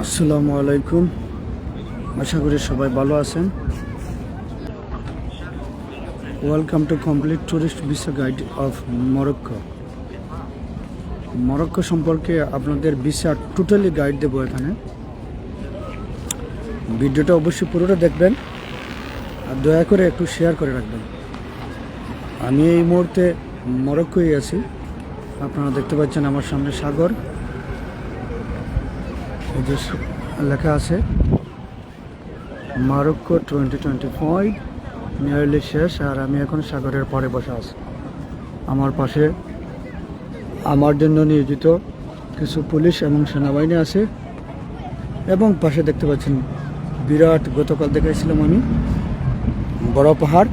আসসালামু আলাইকুম। আশা করি সবাই ভালো আছেন। Welcome to complete tourist visa guide of Morocco. Morocco সম্পর্কে আপনাদের ভিসা টোটালি গাইড দেবো এখানে। ভিডিওটা অবশ্যই পুরোটা দেখবেন আর দয়া করে একটু শেয়ার করে রাখবেন। আমি এই মুহূর্তে মরক্কোয় আছি। আপনারা দেখতে পাচ্ছেন আমার সামনে সাগর, এই যে লেখা আছে মরক্কো 2025 নিয়ারলি শেষ। আর আমি এখন সাগরের পরে বসে আছি। আমার পাশে আমার জন্য নিয়োজিত কিছু পুলিশ এবং সেনাবাহিনী আছে এবং পাশে দেখতে পাচ্ছেন বিরাট, গতকাল দেখাইছিলাম আমি, বড় পাহাড়।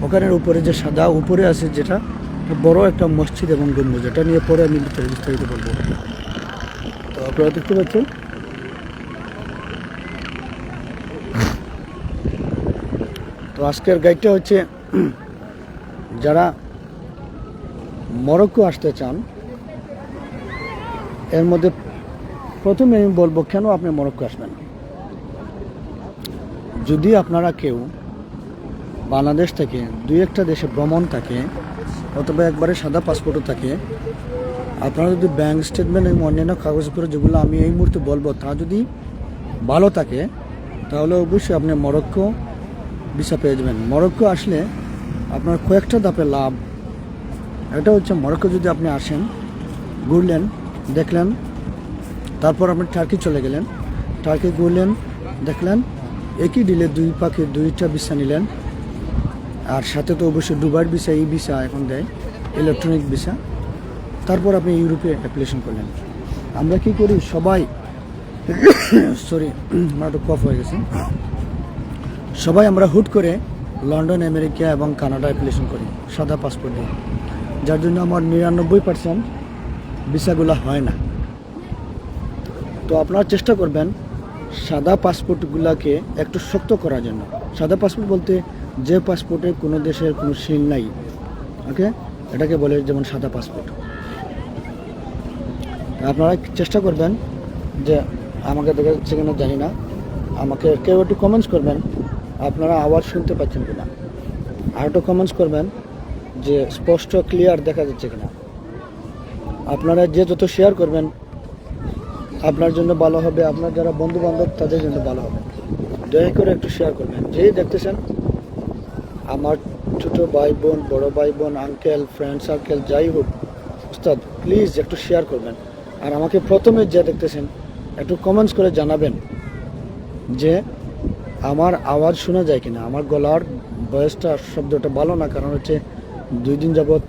ওখানের উপরে যে সাদা উপরে আছে যেটা বড় একটা মসজিদ এবং গম্বুজ, যেটা নিয়ে পরে আমি বিস্তারিত বলবো। তো আপনারা দেখতে পাচ্ছেন তো আজকের গাইডটা হচ্ছে যারা মরক্কো আসতে চান, এর মধ্যে প্রথমে আমি বলবো কেন আপনি মরক্কো আসবেন। যদি আপনারা কেউ বাংলাদেশ থেকে দুই একটা দেশে ভ্রমণ থাকে অথবা একবারে সাদা পাসপোর্টও থাকে, আপনারা যদি ব্যাংক স্টেটমেন্ট এবং অন্যান্য কাগজপত্র যেগুলো আমি এই মুহূর্তে বলবো তা যদি ভালো থাকে, তাহলে অবশ্যই আপনি মরক্কো ভিসা পেয়ে যাবেন। মরক্কো আসলে আপনার কয়েকটা ধাপে লাভ। এটা হচ্ছে মরক্কো যদি আপনি আসেন, ঘুরলেন, দেখলেন, তারপর আপনি টার্কি চলে গেলেন, টার্কি ঘুরলেন, দেখলেন, একই ডিলে দুই পাখি দুইটা ভিসা নিলেন। আর সাথে তো অবশ্যই দুবাইয়ের ভিসা, এই ভিসা এখন দেয় ইলেকট্রনিক ভিসা। তারপর আপনি ইউরোপে অ্যাপ্লিকেশন করলেন। আমরা কি করি সবাই, সরি আমার একটু কফ হয়ে গেছে, সবাই আমরা হুট করে লন্ডন, আমেরিকা এবং কানাডা অ্যাপ্লিকেশন করি সাদা পাসপোর্ট দিয়ে, যার জন্য আমার 99% ভিসাগুলো হয় না। তো আপনারা চেষ্টা করবেন সাদা পাসপোর্টগুলোকে একটু শক্ত করার জন্য। সাদা পাসপোর্ট বলতে যে পাসপোর্টে কোনো দেশের কোনো সিল নাই, ওকে, এটাকে বলে যেমন সাদা পাসপোর্ট। আপনারা চেষ্টা করবেন যে, আমাকে দেখা যাচ্ছে কিনা জানি না, আমাকে কেউ একটু কমেন্টস করবেন আপনারা আওয়াজ শুনতে পাচ্ছেন কিনা, আর একটু কমেন্টস করবেন যে স্পষ্ট ক্লিয়ার দেখা যাচ্ছে কিনা। আপনারা যে যত শেয়ার করবেন আপনার জন্য ভালো হবে, আপনার যারা বন্ধু বান্ধব তাদের জন্য ভালো হবে। দয়া করে একটু শেয়ার করবেন। যেই দেখতেছেন আমার ছোট ভাই বোন, বড় ভাই বোন, আঙ্কেল, ফ্রেন্ড সার্কেল, যাই হোক, উস্তাদ প্লিজ একটু শেয়ার করবেন। আর আমাকে প্রথমে যে দেখতেছেন একটু কমেন্টস করে জানাবেন যে আমার আওয়াজ শোনা যায় কিনা। আমার গলার ভয়েসটা, শব্দটা ভালো না, কারণ হচ্ছে 2 দিন যাবৎ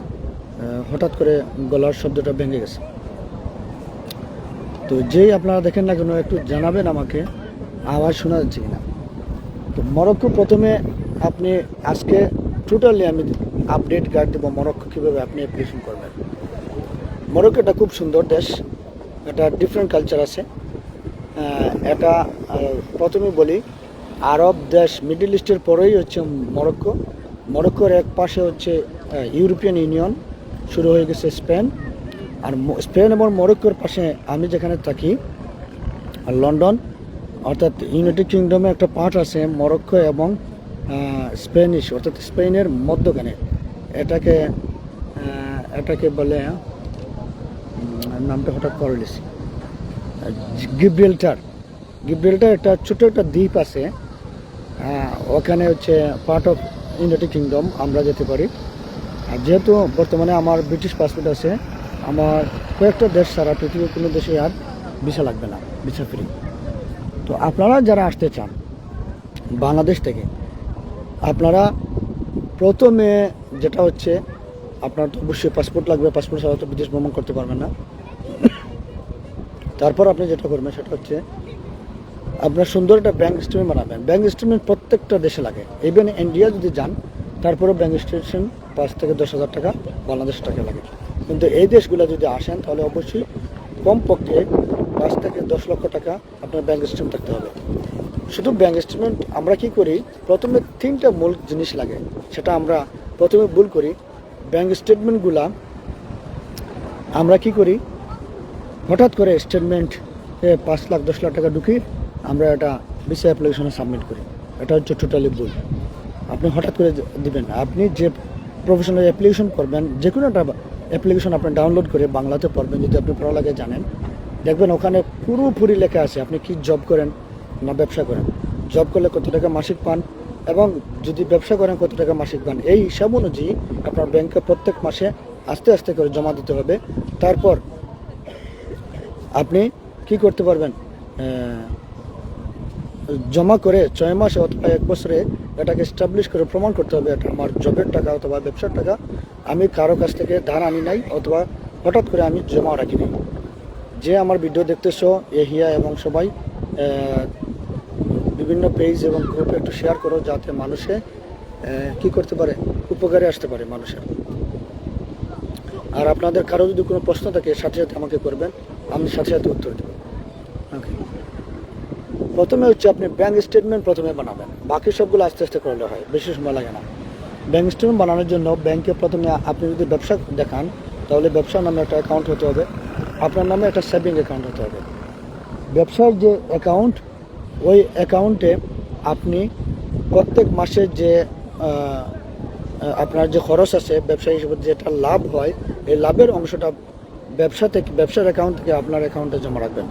হঠাৎ করে গলার শব্দটা ভেঙে গেছে। তো যেই আপনারা দেখেন না কেন একটু জানাবেন আমাকে আওয়াজ শোনা যাচ্ছে কিনা। তো মরক্কো প্রথমে আপনি আজকে টোটালি আমি আপডেট গাইড দেবো মরক্কো কীভাবে আপনি অ্যাপ্লিকেশন করবেন। মরক্কোটা খুব সুন্দর দেশ, এটা ডিফারেন্ট কালচার আছে। এটা প্রথমে বলি আরব দেশ, মিডল ইস্টের পরেই হচ্ছে মরক্কো। মরক্কোর এক পাশে হচ্ছে ইউরোপিয়ান ইউনিয়ন, শুরু হয়ে গেছে স্পেন। আর স্পেন এবং মরক্কোর পাশে আমি যেখানে থাকি আর লন্ডন, অর্থাৎ ইউনাইটেড কিংডমে একটা পার্ট আছে মরক্কো এবং স্পেনিশ, অর্থাৎ স্পেনের মধ্যখানে। এটাকে বলে, নামটা হঠাৎ করে নিয়েছি, গিব্রাল্টার। গিব্রাল্টার একটা ছোটো একটা দ্বীপ আছে, ওখানে হচ্ছে পার্ট অফ ইউনাইটেড কিংডম, আমরা যেতে পারি। আর যেহেতু বর্তমানে আমার ব্রিটিশ পাসপোর্ট আছে, আমার কয়েকটা দেশ ছাড়া পৃথিবীর কোনো দেশে আর ভিসা লাগবে না, ভিসা ফ্রি। তো আপনারা যারা আসতে চান বাংলাদেশ থেকে, আপনারা প্রথমে যেটা হচ্ছে আপনার তো অবশ্যই পাসপোর্ট লাগবে। পাসপোর্ট ছাড়া তো বিদেশ ভ্রমণ করতে পারবেন না। তারপর আপনি যেটা করবেন সেটা হচ্ছে আপনার সুন্দর একটা ব্যাঙ্ক স্টেটমেন্ট বানাবেন। ব্যাঙ্ক স্টেটমেন্ট প্রত্যেকটা দেশে লাগে, ইভেন ইন্ডিয়া যদি যান তারপরেও ব্যাঙ্ক স্টেটমেন্ট 5 থেকে 10,000 টাকা বাংলাদেশ টাকা লাগে। কিন্তু এই দেশগুলো যদি আসেন তাহলে অবশ্যই কমপক্ষে 5 থেকে 10 লক্ষ টাকা আপনার ব্যাঙ্ক স্টেটমেন্ট থাকতে হবে। শুধু ব্যাঙ্ক স্টেটমেন্ট আমরা কি করি, প্রথমে 3টা মূল জিনিস লাগে, সেটা আমরা প্রথমে ভুল করি। ব্যাঙ্ক স্টেটমেন্টগুলা আমরা কি করি, হঠাৎ করে স্টেটমেন্ট 5 লাখ 10 লাখ টাকা ঢুকি আমরা এটা ভিসা অ্যাপ্লিকেশনে সাবমিট করি। এটা হচ্ছে টোটালি ভুল। আপনি হঠাৎ করে দিবেন না। আপনি যে প্রফেশনাল অ্যাপ্লিকেশন করবেন, যে কোনো একটা অ্যাপ্লিকেশন আপনি ডাউনলোড করে বাংলাতে পড়বেন, যদি আপনি পড়ালেখা জানেন, দেখবেন ওখানে পুরোপুরি লেখা আছে আপনি কি জব করেন না ব্যবসা করেন, জব করলে কত টাকা মাসিক পান, এবং যদি ব্যবসা করেন কত টাকা মাসিক পান। এই হিসাব অনুযায়ী আপনার ব্যাংকে প্রত্যেক মাসে আস্তে আস্তে করে জমা দিতে হবে। তারপর আপনি কি করতে পারবেন, জমা করে 6 মাসে অথবা 1 বছরে এটাকে এস্টাবলিশ করে প্রমাণ করতে হবে এটা আমার জবের টাকা অথবা ব্যবসার টাকা, আমি কারো কাছ থেকে ধার আনি নাই অথবা হঠাৎ করে আমি জমা রাখিনি। যে আমার ভিডিও দেখতেছো এহিয়া এবং সবাই বিভিন্ন পেজ এবং গ্রুপে একটু শেয়ার করো, যাতে মানুষে কি করতে পারে, উপকারে আসতে পারে মানুষের। আর আপনাদের কারো যদি কোনো প্রশ্ন থাকে সাথে সাথে আমাকে করবেন, আমি সাথে সাথে উত্তর দেবো। ওকে, প্রথমে হচ্ছে আপনি ব্যাঙ্ক স্টেটমেন্ট প্রথমে বানাবেন, বাকি সবগুলো আস্তে আস্তে করলে হয়, বেশি সময় লাগে না। ব্যাঙ্ক স্টেটমেন্ট বানানোর জন্য ব্যাংকে প্রথমে আপনি যদি ব্যবসা দেখান তাহলে ব্যবসার নামে একটা অ্যাকাউন্ট হতে হবে, আপনার নামে একটা সেভিং অ্যাকাউন্ট হতে হবে। ব্যবসার যে অ্যাকাউন্ট, ওই অ্যাকাউন্টে আপনি প্রত্যেক মাসে যে আপনার যে খরচ আছে ব্যবসা হিসেবে যেটা লাভ হয়, এই লাভের অংশটা ব্যবসার অ্যাকাউন্ট থেকে আপনার অ্যাকাউন্টে জমা রাখবেন।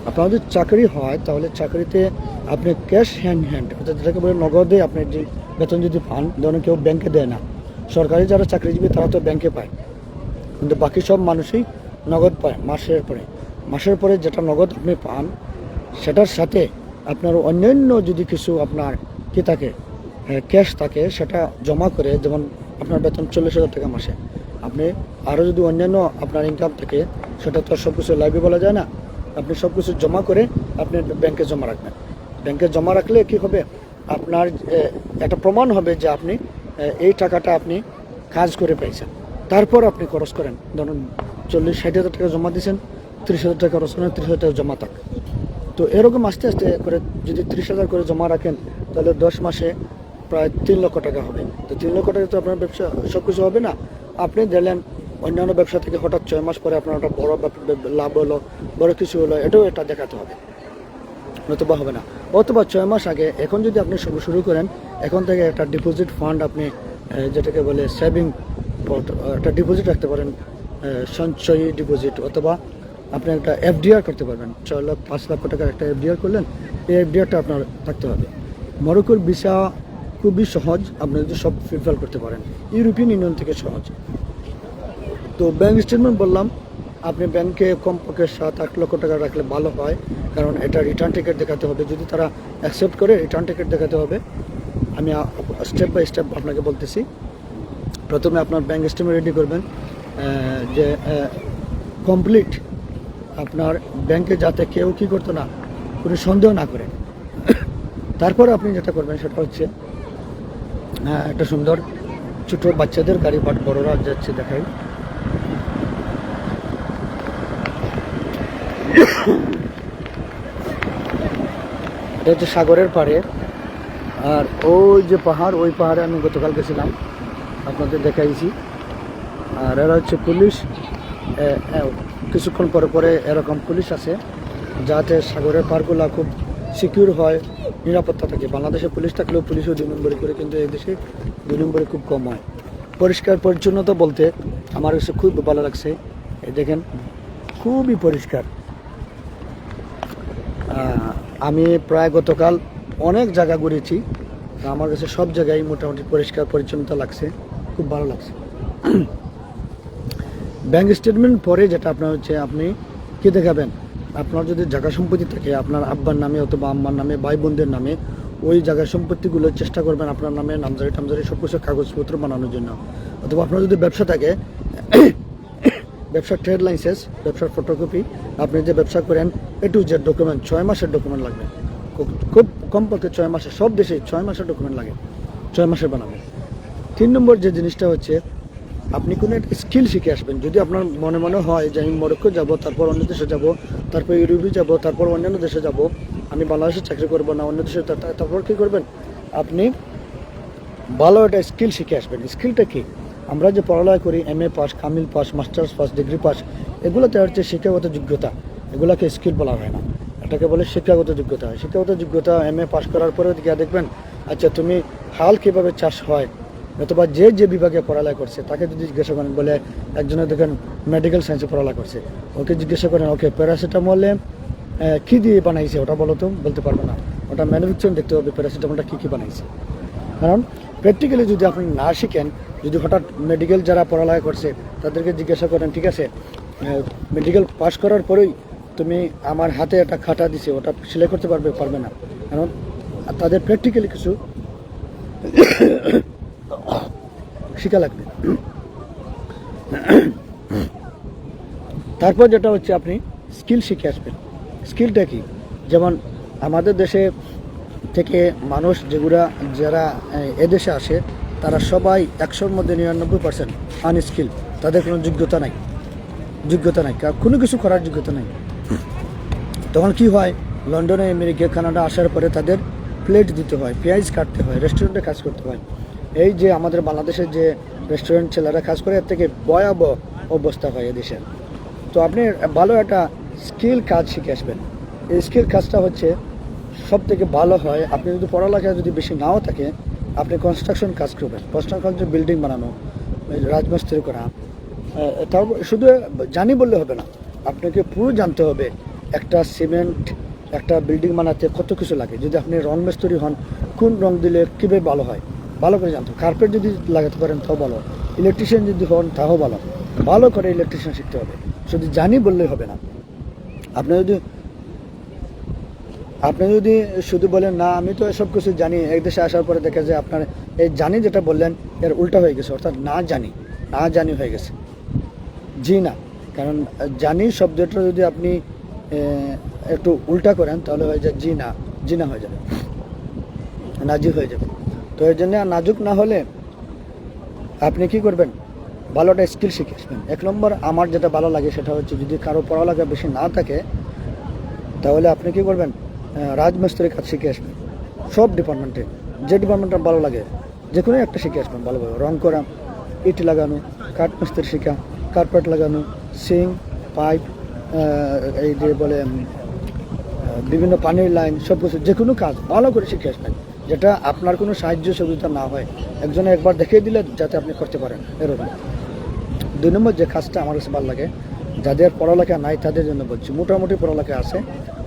আপনার যদি চাকরি হয় তাহলে চাকরিতে আপনি ক্যাশ হ্যান্ড অর্থাৎ যেটাকে বলে নগদে আপনি যে বেতন যদি পান, ধরুন কেউ ব্যাংকে দেয় না, সরকারি যারা চাকরিজীবী তারা তো ব্যাংকে পায়, কিন্তু বাকি সব মানুষই নগদ পায় মাসের পরে যেটা নগদ আপনি পান, সেটার সাথে আপনার অন্যান্য যদি কিছু আপনার কি থাকে, ক্যাশ থাকে, সেটা জমা করে, যেমন আপনার বেতন 40,000 টাকা মাসে, আপনি আরও যদি অন্যান্য আপনার ইনকাম থাকে, সেটা তো সব কিছু লাইভে বলা যায় না, আপনি সব কিছু জমা করে আপনি ব্যাংকে জমা রাখবেন। ব্যাংকে জমা রাখলে কি হবে, আপনার একটা প্রমাণ হবে যে আপনি এই টাকাটা আপনি কাজ করে পেয়েছেন। তারপর আপনি খরচ করেন, ধরুন 40-60 হাজার টাকা জমা দিয়েছেন, 30,000 টাকা খরচ করেন, 30,000 টাকা জমা থাক। তো এরকম আস্তে আস্তে করে যদি 30,000 করে জমা রাখেন, তাহলে 10 মাসে প্রায় 3 লক্ষ টাকা হবে। তো 3 লক্ষ টাকা তো আপনার ব্যবসা সব কিছু হবে না। আপনি দিলেন অন্যান্য ব্যবসা থেকে হঠাৎ 6 মাস পরে আপনার একটা বড় লাভ হলো, বড় কিছু হলো, এটাও এটা দেখাতে হবে, নতুবা হবে না। অথবা 6 মাস আগে, এখন যদি আপনি শুরু করেন, এখন থেকে একটা ডিপোজিট ফান্ড আপনি যেটাকে বলে সেভিং পট, একটা ডিপোজিট রাখতে পারেন, সঞ্চয়ী ডিপোজিট, অথবা আপনি একটা এফডিআর করতে পারবেন। 5 লক্ষ টাকার একটা এফডিআর করলেন, এই এফডিআরটা আপনার থাকতে হবে। মরক্কোর ভিসা খুবই সহজ, আপনি যদি সব ফিলফিল করতে পারেন, ইউরোপিয়ান ইউনিয়ন থেকে সহজ। তো ব্যাঙ্ক স্টেটমেন্ট বললাম, আপনি ব্যাংকে কমপক্ষে 7-8 লক্ষ টাকা রাখলে ভালো হয়, কারণ এটা রিটার্ন টিকিট দেখাতে হবে, যদি তারা অ্যাকসেপ্ট করে রিটার্ন টিকিট দেখাতে হবে। আমি স্টেপ বাই স্টেপ আপনাকে বলতেছি। প্রথমে আপনার ব্যাঙ্ক স্টেটমেন্ট রেডি করবেন, যে কমপ্লিট আপনার ব্যাংকে, যাতে কেউ কি করতো না, কোনো সন্দেহ না করে। তারপর আপনি যেটা করবেন সেটা হচ্ছে একটা সুন্দর ছোটো বাচ্চাদের গাড়ি, বাট বড়রা যাচ্ছে দেখাই, এটা হচ্ছে সাগরের পাড়ে। আর ওই যে পাহাড়, ওই পাহাড়ে আমি গতকাল গেছিলাম, আপনাদের দেখাইছি। আর এরা হচ্ছে পুলিশ, কিছুক্ষণ পরে পরে এরকম পুলিশ আছে, যাতে সাগরের পাড়গুলো খুব সিকিউর হয়, নিরাপত্তা থাকে। বাংলাদেশে পুলিশ থাকলেও পুলিশও 2 নম্বরে করে, কিন্তু এই দেশে 2 নম্বরে খুব কম হয়। পরিষ্কার পরিচ্ছন্নতা বলতে আমার কাছে খুব ভালো লাগছে, এই দেখেন খুবই পরিষ্কার। আমি প্রায় গতকাল অনেক জায়গা ঘুরেছি, আমার কাছে সব জায়গায় মোটামুটি পরিষ্কার পরিচ্ছন্নতা লাগছে, খুব ভালো লাগছে। ব্যাঙ্ক স্টেটমেন্ট পরে যেটা আপনার হচ্ছে, আপনি কি দেখাবেন, আপনার যদি জায়গা সম্পত্তি থাকে আপনার আব্বার নামে অথবা আম্মার নামে, ভাই বোনদের নামে, ওই জায়গা সম্পত্তিগুলো চেষ্টা করবেন আপনার নামে নামজারি টামজারি সব কিছু কাগজপত্র বানানোর জন্য। অথবা আপনার যদি ব্যবসা থাকে, ব্যবসার ট্রেড লাইসেন্স, ব্যবসার ফটোকপি, আপনি যে ব্যবসা করেন টু জেড ডকুমেন্ট, 6 মাসের ডকুমেন্ট লাগবে, খুব কমপক্ষে 6 মাসে, সব দেশে 6 মাসের ডকুমেন্ট লাগে, 6 মাসের বানাবেন। 3 নম্বর যে জিনিসটা হচ্ছে, আপনি কোনো একটা স্কিল শিখে আসবেন। যদি আপনার মনে মনে হয় যে আমি মরক্কো যাব, তারপর অন্য দেশে যাব, তারপর ইউরোপে যাব, তারপর অন্যান্য দেশে যাব, আমি বাংলাদেশে চাকরি করবো না, অন্য দেশে, তারপর কী করবেন, আপনি ভালো একটা স্কিল শিখে আসবেন। স্কিলটা কি, আমরা যে পড়ালেখা করি, MA pass, Kamil pass, masters pass, degree pass, এগুলোতে হচ্ছে শিক্ষাগত যোগ্যতা, এগুলোকে স্কিল বলা হয় না। এটাকে বলে শিক্ষাগত যোগ্যতা। শিক্ষাগত যোগ্যতা MA পাস করার পরে গিয়ে দেখবেন আচ্ছা তুমি হাল কীভাবে চাষ হয়, অথবা যে বিভাগে পড়ালেখা করছে তাকে যদি জিজ্ঞাসা করেন, বলে একজনে দেখেন মেডিকেল সায়েন্সে পড়ালেখা করছে, ওকে জিজ্ঞাসা করেন ওকে প্যারাসিটামলে কী দিয়ে বানাইছে ওটা বলো তো, বলতে পারবে না। ওটা ম্যানুফ্যাকচারিং দেখতে হবে প্যারাসিটামলটা কী বানাইছে। কারণ প্র্যাকটিক্যালি যদি আপনি না শিখেন, যদি হঠাৎ মেডিকেল যারা পড়ালেখা করছে তাদেরকে জিজ্ঞাসা করেন ঠিক আছে মেডিকেল পাস করার পরেই তুমি আমার হাতে একটা খাতা দিছে ওটা সেলাই করতে পারবে না, কারণ তাদের প্র্যাকটিক্যালি কিছু শিখা লাগবে। তারপর যেটা হচ্ছে আপনি স্কিল শিখে আসবেন। স্কিলটা কি, যেমন আমাদের দেশে থেকে মানুষ যারা এদেশে আসে তারা সবাই 100-র মধ্যে 99% আনস্কিল, তাদের কোনো যোগ্যতা নাই, কোনো কিছু করার যোগ্যতা নাই। তখন কি হয়, লন্ডনে আমেরিকা কানাডা আসার পরে তাদের প্লেট দিতে হয়, পেঁয়াজ কাটতে হয়, রেস্টুরেন্টে কাজ করতে হয়। এই যে আমাদের বাংলাদেশের যে রেস্টুরেন্ট ছেলেরা কাজ করে এর থেকে ভয়াবহ অবস্থা হয় এদেশে। তো আপনি ভালো একটা স্কিল কাজ শিখে আসবেন। এই স্কিল কাজটা হচ্ছে সব থেকে ভালো হয়, আপনি যদি পড়ালেখা যদি বেশি নাও থাকে আপনি কনস্ট্রাকশন কাজ করবেন, কনস্ট্রাকশন বিল্ডিং বানানো, রাজমিস্ত্রি করা। তার শুধু জানি বললে হবে না, আপনাকে পুরো জানতে হবে একটা সিমেন্ট একটা বিল্ডিং বানাতে কত কিছু লাগে। যদি আপনি রং মিস্ত্রি হন, কোন রং দিলে কীভাবে ভালো হয় ভালো করে জানতে হবে। কার্পেট যদি লাগাতে পারেন তাও ভালো, ইলেকট্রিশিয়ান যদি হন তাও ভালো করে ইলেকট্রিশিয়ান শিখতে হবে। শুধু জানি বললেই হবে না। আপনি যদি শুধু বলেন না আমি তো এসব কিছু জানি, এক দেশে আসার পরে দেখা যায় আপনার এই জানি যেটা বললেন এর উল্টা হয়ে গেছে, অর্থাৎ না জানি হয়ে গেছে জি না। কারণ জানি শব্দটা যদি আপনি একটু উল্টা করেন তাহলে হয়ে যায় জি না হয়ে যাবে, নাজি হয়ে যাবে। তো এর জন্য নাজুক না হলে আপনি কি করবেন, ভালোটা স্কিল শিখে আসবেন। 1 নম্বর আমার যেটা ভালো লাগে সেটা হচ্ছে যদি কারো পড়ালেখা বেশি না থাকে তাহলে আপনি কি করবেন, রাজমিস্ত্রির কাজ শিখে আসবেন। সব ডিপার্টমেন্টে যে ডিপার্টমেন্টটা ভালো লাগে যে কোনো একটা শিখে আসবেন ভালোভাবে। রং করা, ইট লাগানো, কাঠ মিস্ত্রি শেখা, কার্পেট লাগানো, সিং পাইপ, এই যে বলে বিভিন্ন পানির লাইন, সব কিছু যে কোনো কাজ ভালো করে শিখে আসবেন, যেটা আপনার কোনো সাহায্য সুবিধা না হয়, একজনে একবার দেখিয়ে দিলে যাতে আপনি করতে পারেন এরকম। 2 নম্বর যে কাজটা আমার কাছে ভালো লাগে, যাদের পড়ালেখা নাই তাদের জন্য বলছি, মোটামুটি পড়ালেখা আছে,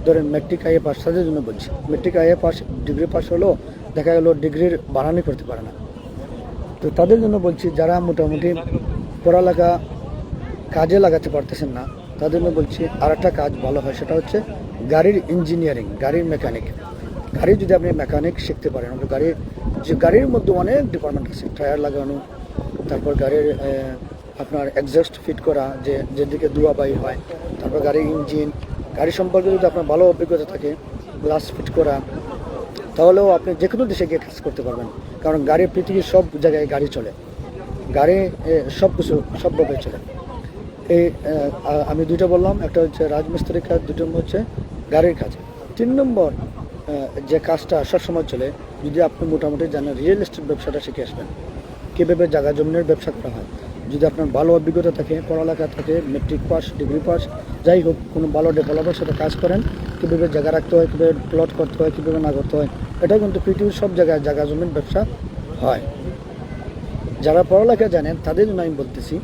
ধরেন মেট্রিক আইএ পাস, তাদের জন্য বলছি। Metric IA pass degree pass হলো, দেখা গেলো ডিগ্রির বানানি করতে পারে না, তো তাদের জন্য বলছি যারা মোটামুটি পড়ালেখা কাজে লাগাতে পারতেছেন না তাদের জন্য বলছি আর একটা কাজ ভালো হয়, সেটা হচ্ছে গাড়ির ইঞ্জিনিয়ারিং, গাড়ির মেকানিক। গাড়ি যদি আপনি মেকানিক শিখতে পারেন, গাড়ির মধ্যে অনেক ডিপার্টমেন্ট আছে, টায়ার লাগানো, তারপর গাড়ির আপনার এক্সস্ট ফিট করা, যেদিকে ধোঁয়া বাইর হয়, তারপর গাড়ির ইঞ্জিন, গাড়ি সম্পর্কে যদি আপনার ভালো অভিজ্ঞতা থাকে, গ্লাস ফিট করা, তাহলেও আপনি যে কোনো দেশে গিয়ে কাজ করতে পারবেন। কারণ পৃথিবীর সব জায়গায় গাড়ি চলে, গাড়ি সব কিছু সবভাবে চলে। এই আমি 2টা বললাম, একটা হচ্ছে রাজমিস্ত্রির কাজ, 2 নম্বর হচ্ছে গাড়ির কাজ। 3 নম্বর যে কাজটা সবসময় চলে, যদি আপনি মোটামুটি জানেন রিয়েল এস্টেট ব্যবসাটা শিখে আসবেন, কীভাবে জায়গা জমিনের ব্যবসা করা হয়। যদি আপনার ভালো অভিজ্ঞতা থাকে, পড়ালেখা থাকে, মেট্রিক পাস, ডিগ্রি পাস, যাই হোক, কোনো ভালো ডেভেলপারের সাথে কাজ করেন, কীভাবে জায়গা রাখতে হয়, কীভাবে প্লট করতে হয়, কীভাবে না করতে হয়, এটা কিন্তু পৃথিবীর সব জায়গায় জায়গা জমির ব্যবসা হয়। যারা পড়ালেখা জানেন তাদের জন্য আমি বলতেছি,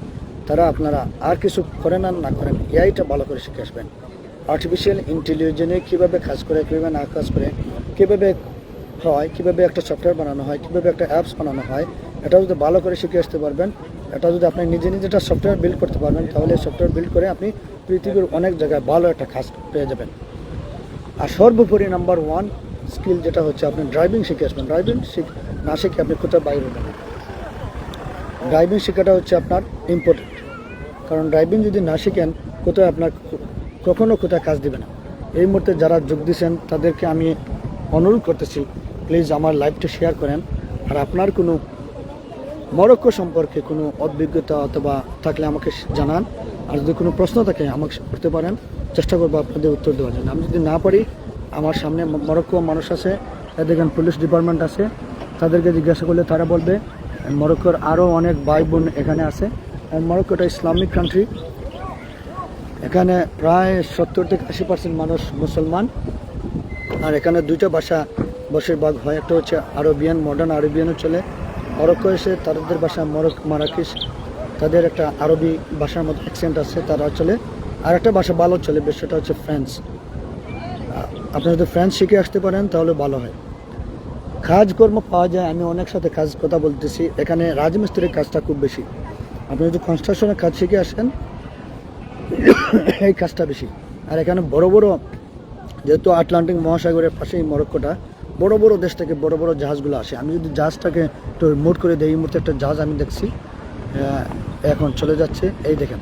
আপনারা আর কিছু করেন আর না করেন, এআইটা ভালো করে শিখে আসবেন। আর্টিফিশিয়াল ইন্টেলিজেন্সে কীভাবে কাজ করে, কীভাবে না কাজ করে, কীভাবে হয়, কীভাবে একটা সফটওয়্যার বানানো হয়, কীভাবে একটা অ্যাপস বানানো হয়, এটা যদি ভালো করে শিখে আসতে পারবেন, এটা যদি আপনি নিজেটা সফটওয়্যার বিল্ড করতে পারবেন, তাহলে সফটওয়্যার বিল্ড করে আপনি পৃথিবীর অনেক জায়গায় ভালো একটা কাজ পেয়ে যাবেন। আর সর্বোপরি নাম্বার 1 স্কিল যেটা হচ্ছে আপনি ড্রাইভিং শিখে আসবেন। ড্রাইভিং না শিখে আপনি কোথাও বাইরে হবেন না। ড্রাইভিং শেখাটা হচ্ছে আপনার ইম্পর্টেন্ট, কারণ ড্রাইভিং যদি না শিখেন কোথাও আপনার কখনো কোথায় কাজ দেবে না। এই মুহূর্তে যারা যোগ দিয়েছেন তাদেরকে আমি অনুরোধ করতেছি, প্লিজ আমার লাইভটা শেয়ার করেন। আর আপনার কোনো মরক্কো সম্পর্কে কোনো অভিজ্ঞতা অথবা থাকলে আমাকে জানান। আর যদি কোনো প্রশ্ন থাকে আমাকে করতে পারেন, চেষ্টা করবো আপনাদের উত্তর দেওয়ার জন্য। আমি যদি না পারি, আমার সামনে মরক্কো মানুষ আছে, দেখেন পুলিশ ডিপার্টমেন্ট আছে, তাদেরকে জিজ্ঞাসা করলে তারা বলবে। মরক্কোর আরও অনেক ভাই বোন এখানে আছে। মরক্কোটা ইসলামিক কান্ট্রি, এখানে প্রায় 70 থেকে 80% মানুষ মুসলমান। আর এখানে দুইটা ভাষা বেশিরভাগ হয়, একটা হচ্ছে আরবিয়ান, মডার্ন আরবিয়ানও চলে। মরক্কো এসে তাদের ভাষা মারাকিস, তাদের একটা আরবি ভাষার মতো অ্যাকসেন্ট আছে, তারা চলে। আর একটা ভাষা ভালো চলে বেশ, সেটা হচ্ছে ফ্রেঞ্চ। আপনি যদি ফ্রেঞ্চ শিখে আসতে পারেন তাহলে ভালো হয়। কাজকর্ম পাওয়া যায়, আমি অনেক সাথে কাজ কথা বলতেছি। এখানে রাজমিস্ত্রির কাজটা খুব বেশি। আপনি যদি কনস্ট্রাকশনের কাজ শিখে আসেন এই কাজটা বেশি। আর এখানে বড় বড়, যেহেতু আটলান্টিক মহাসাগরের পাশেই মরক্কোটা, বড় বড় দেশ থেকে বড় বড় জাহাজগুলো আসে। আমি যদি জাহাজটাকে একটু রিমোট করে দিই, এই মুহূর্তে একটা জাহাজ আমি দেখছি এখন চলে যাচ্ছে, এই দেখেন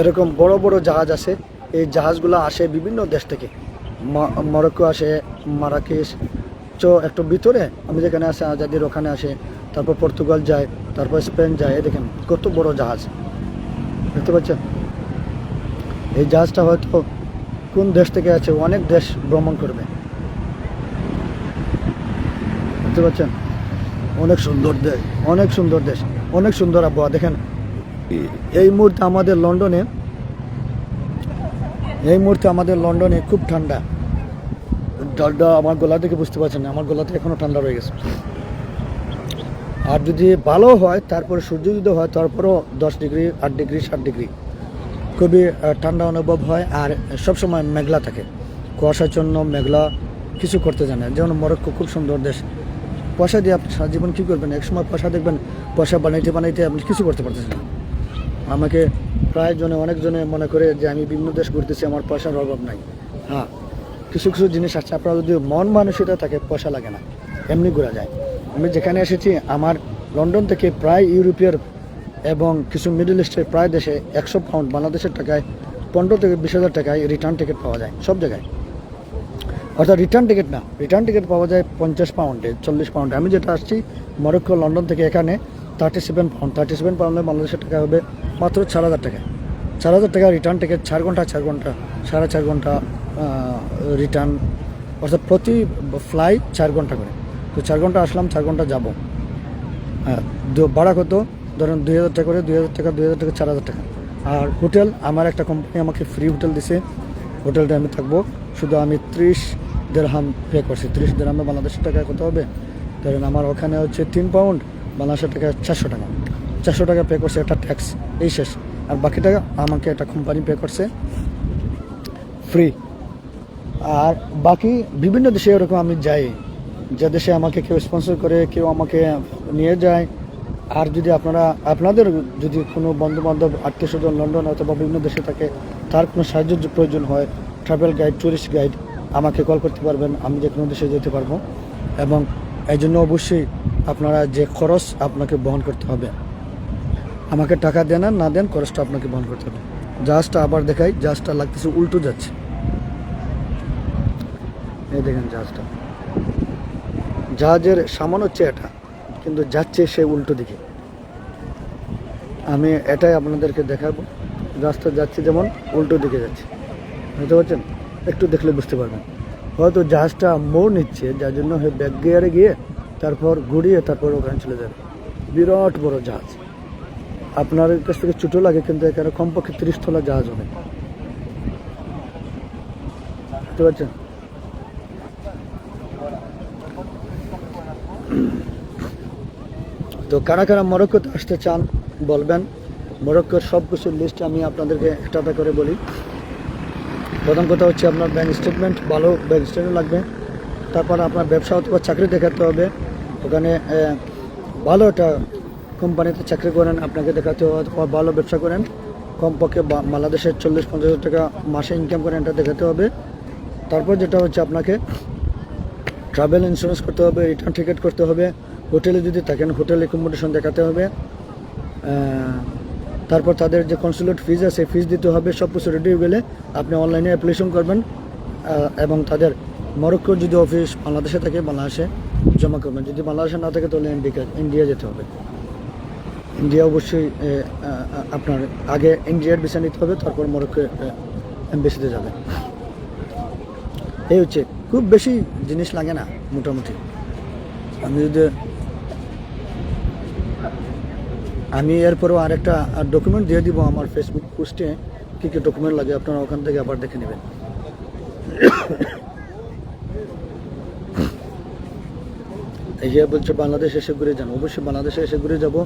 এরকম বড় বড় জাহাজ আছে। এই জাহাজগুলো আসে বিভিন্ন দেশ থেকে, মরক্কো আসে, মারাকেশ একটু ভিতরে, আমি যেখানে আসে আজাদির ওখানে আসে, তারপর পর্তুগাল যায়, তারপর স্পেন যায়। এই দেখেন কত বড় জাহাজ, দেখতে পাচ্ছেন? এই জাহাজটা হয়তো কোন দেশ থেকে আছে, অনেক দেশ ভ্রমণ করবে, দেখতে পাচ্ছেন? অনেক সুন্দর দেশ, অনেক সুন্দর দেশ, অনেক সুন্দর আবহাওয়া। দেখেন এই মুহূর্তে আমাদের লন্ডনে খুব ঠান্ডা। আমার গলা থেকে বুঝতে পারছেন না, আমার গলাতে এখনো ঠান্ডা রয়ে গেছে। আর যদি ভালো হয়, তারপরে সূর্যোদয় হয়, তারপরও 10 ডিগ্রি, 8 ডিগ্রি, 7 ডিগ্রি, খুবই ঠান্ডা অনুভব হয়। আর সবসময় মেঘলা থাকে, কুয়াশাচ্ছন্ন মেঘলা, কিছু করতে জানে। যেমন মরক্কো খুব সুন্দর দেশ। পয়সা দিয়ে আপনি সারা জীবন কী করবেন? এক সময় পয়সা দেখবেন, পয়সা বানাইতে আপনি কিছু করতে পারতেছেন না। আমাকে অনেকজনে মনে করে যে আমি বিভিন্ন দেশ ঘুরতেছি, আমার পয়সার অভাব নাই। হ্যাঁ, কিছু কিছু জিনিস আছে, আপনার যদি মন মানসিকতা থাকে পয়সা লাগে না, এমনি ঘোরা যায়। আমি যেখানে এসেছি, আমার লন্ডন থেকে প্রায় ইউরোপীয় এবং কিছু মিডল ইস্টের প্রায় দেশে 100 পাউন্ড বাংলাদেশের টাকায় 15 থেকে 20,000 টাকায় রিটার্ন টিকিট পাওয়া যায় সব জায়গায়। অর্থাৎ রিটার্ন টিকিট পাওয়া যায় 50 পাউন্ডে, 40 পাউন্ডে। আমি যেটা আসছি মরক্কো, লন্ডন থেকে এখানে 37 পাউন্ডে বাংলাদেশের টাকা হবে মাত্র 4,000 টাকা। 4,000 টাকা রিটার্ন টিকিট, 4 ঘন্টা 4.5 ঘন্টা রিটার্ন, অর্থাৎ প্রতি ফ্লাইট 4 ঘন্টা করে। তো 4 ঘন্টা আসলাম, 4 ঘন্টা যাবো। হ্যাঁ, ভাড়া কত? ধরেন 2,000 টাকা করে, 2,000 টাকা 4,000 টাকা। আর হোটেল, আমার একটা কোম্পানি আমাকে ফ্রি হোটেল দিছে, হোটেলটা আমি থাকবো। শুধু আমি 30 দিরহাম পে করছি। 30 দিরহামে বাংলাদেশের টাকায় কত হবে? ধরেন আমার ওখানে হচ্ছে 3 পাউন্ড, বাংলাদেশের টাকা 400 টাকা। 400 টাকা পে করছে, একটা ট্যাক্স, এই শেষ। আর বাকি টাকা আমাকে একটা কোম্পানি পে করছে ফ্রি। আর বাকি বিভিন্ন দেশে এরকম আমি যাই, যে দেশে আমাকে কেউ স্পন্সর করে, কেউ আমাকে নিয়ে যায়। আর যদি আপনাদের যদি কোনো বন্ধুবান্ধব, আত্মীয়স্বজন লন্ডন অথবা বিভিন্ন দেশে থাকে, তার কোনো সাহায্যের প্রয়োজন হয়, ট্রাভেল গাইড, ট্যুরিস্ট গাইড, আমাকে কল করতে পারবেন, আমি যে কোনো দেশে যেতে পারবো। এবং এই জন্য অবশ্যই আপনারা যে খরচ আপনাকে বহন করতে হবে, আমাকে টাকা দেন আর না দেন, খরচটা আপনাকে বহন করতে হবে। জাহাজটা আবার দেখাই, জাহাজটা লাগতেছে উল্টো যাচ্ছে, এই দেখেন জাহাজের সামান হচ্ছে এটা, কিন্তু যাচ্ছে সে উল্টো দিকে। আমি এটাই আপনাদেরকে দেখাবো, রাস্তা যাচ্ছে যেমন উল্টো দিকে যাচ্ছে, বুঝতে পারছেন? একটু দেখলে বুঝতে পারবেন। হয়তো জাহাজটা মোড় নিচ্ছে, যার জন্য ব্যাক গিয়ারে গিয়ে তারপর ঘুরিয়ে তারপর ওখানে চলে যাবে। বিরাট বড় জাহাজ, আপনার কাছ থেকে ছোটো লাগে, কিন্তু এখানে কমপক্ষে 30 তলা জাহাজ হবে, বুঝতে পারছেন? তো কারা কারা মরক্কোতে আসতে চান বলবেন। মরক্কোর সব কিছুর লিস্ট আমি আপনাদেরকে একটা করে বলি। প্রথম কথা হচ্ছে আপনার ব্যাংক স্টেটমেন্ট, ভালো ব্যাংক স্টেটমেন্ট লাগবে। তারপর আপনার ব্যবসা অথবা চাকরি দেখাতে হবে, ওখানে ভালো একটা কোম্পানিতে চাকরি করেন, আপনাকে দেখাতে হবে, অথবা ভালো ব্যবসা করেন, কমপক্ষে বাংলাদেশের 40-50 টাকা মাসে ইনকাম করেন, এটা দেখাতে হবে। তারপর যেটা হচ্ছে আপনাকে ট্রাভেল ইন্স্যুরেন্স করতে হবে, রিটার্ন টিকিট করতে হবে, হোটেলে যদি থাকেন হোটেল অ্যাকোমোডেশন দেখাতে হবে। তারপর তাদের যে কনসুলেট ফিজ আছে, ফিজ দিতে হবে। সব কিছু রেডি হয়ে গেলে আপনি অনলাইনে অ্যাপ্লিকেশন করবেন, এবং তাদের মরক্কোর যদি অফিস বাংলাদেশে থাকে, বাংলাদেশে জমা করবেন। যদি বাংলাদেশে না থাকে তাহলে ইন্ডিয়া যেতে হবে। ইন্ডিয়া অবশ্যই আপনার আগে ইন্ডিয়ার ভিসা নিতে হবে, তারপর মরক্কো এমবেসিতে যাবে। এই হচ্ছে, খুব বেশি জিনিস লাগে না মোটামুটি। আমি যদি আমি এরপরেও আরেকটা ডকুমেন্ট দিয়ে দিব আমার ফেসবুক পোস্টে, কী কী ডকুমেন্ট লাগে আপনারা ওখান থেকে আবার দেখে নেবেন। এই যে বলছে বাংলাদেশ এসে ঘুরে যান, অবশ্যই বাংলাদেশে এসে ঘুরে যাব,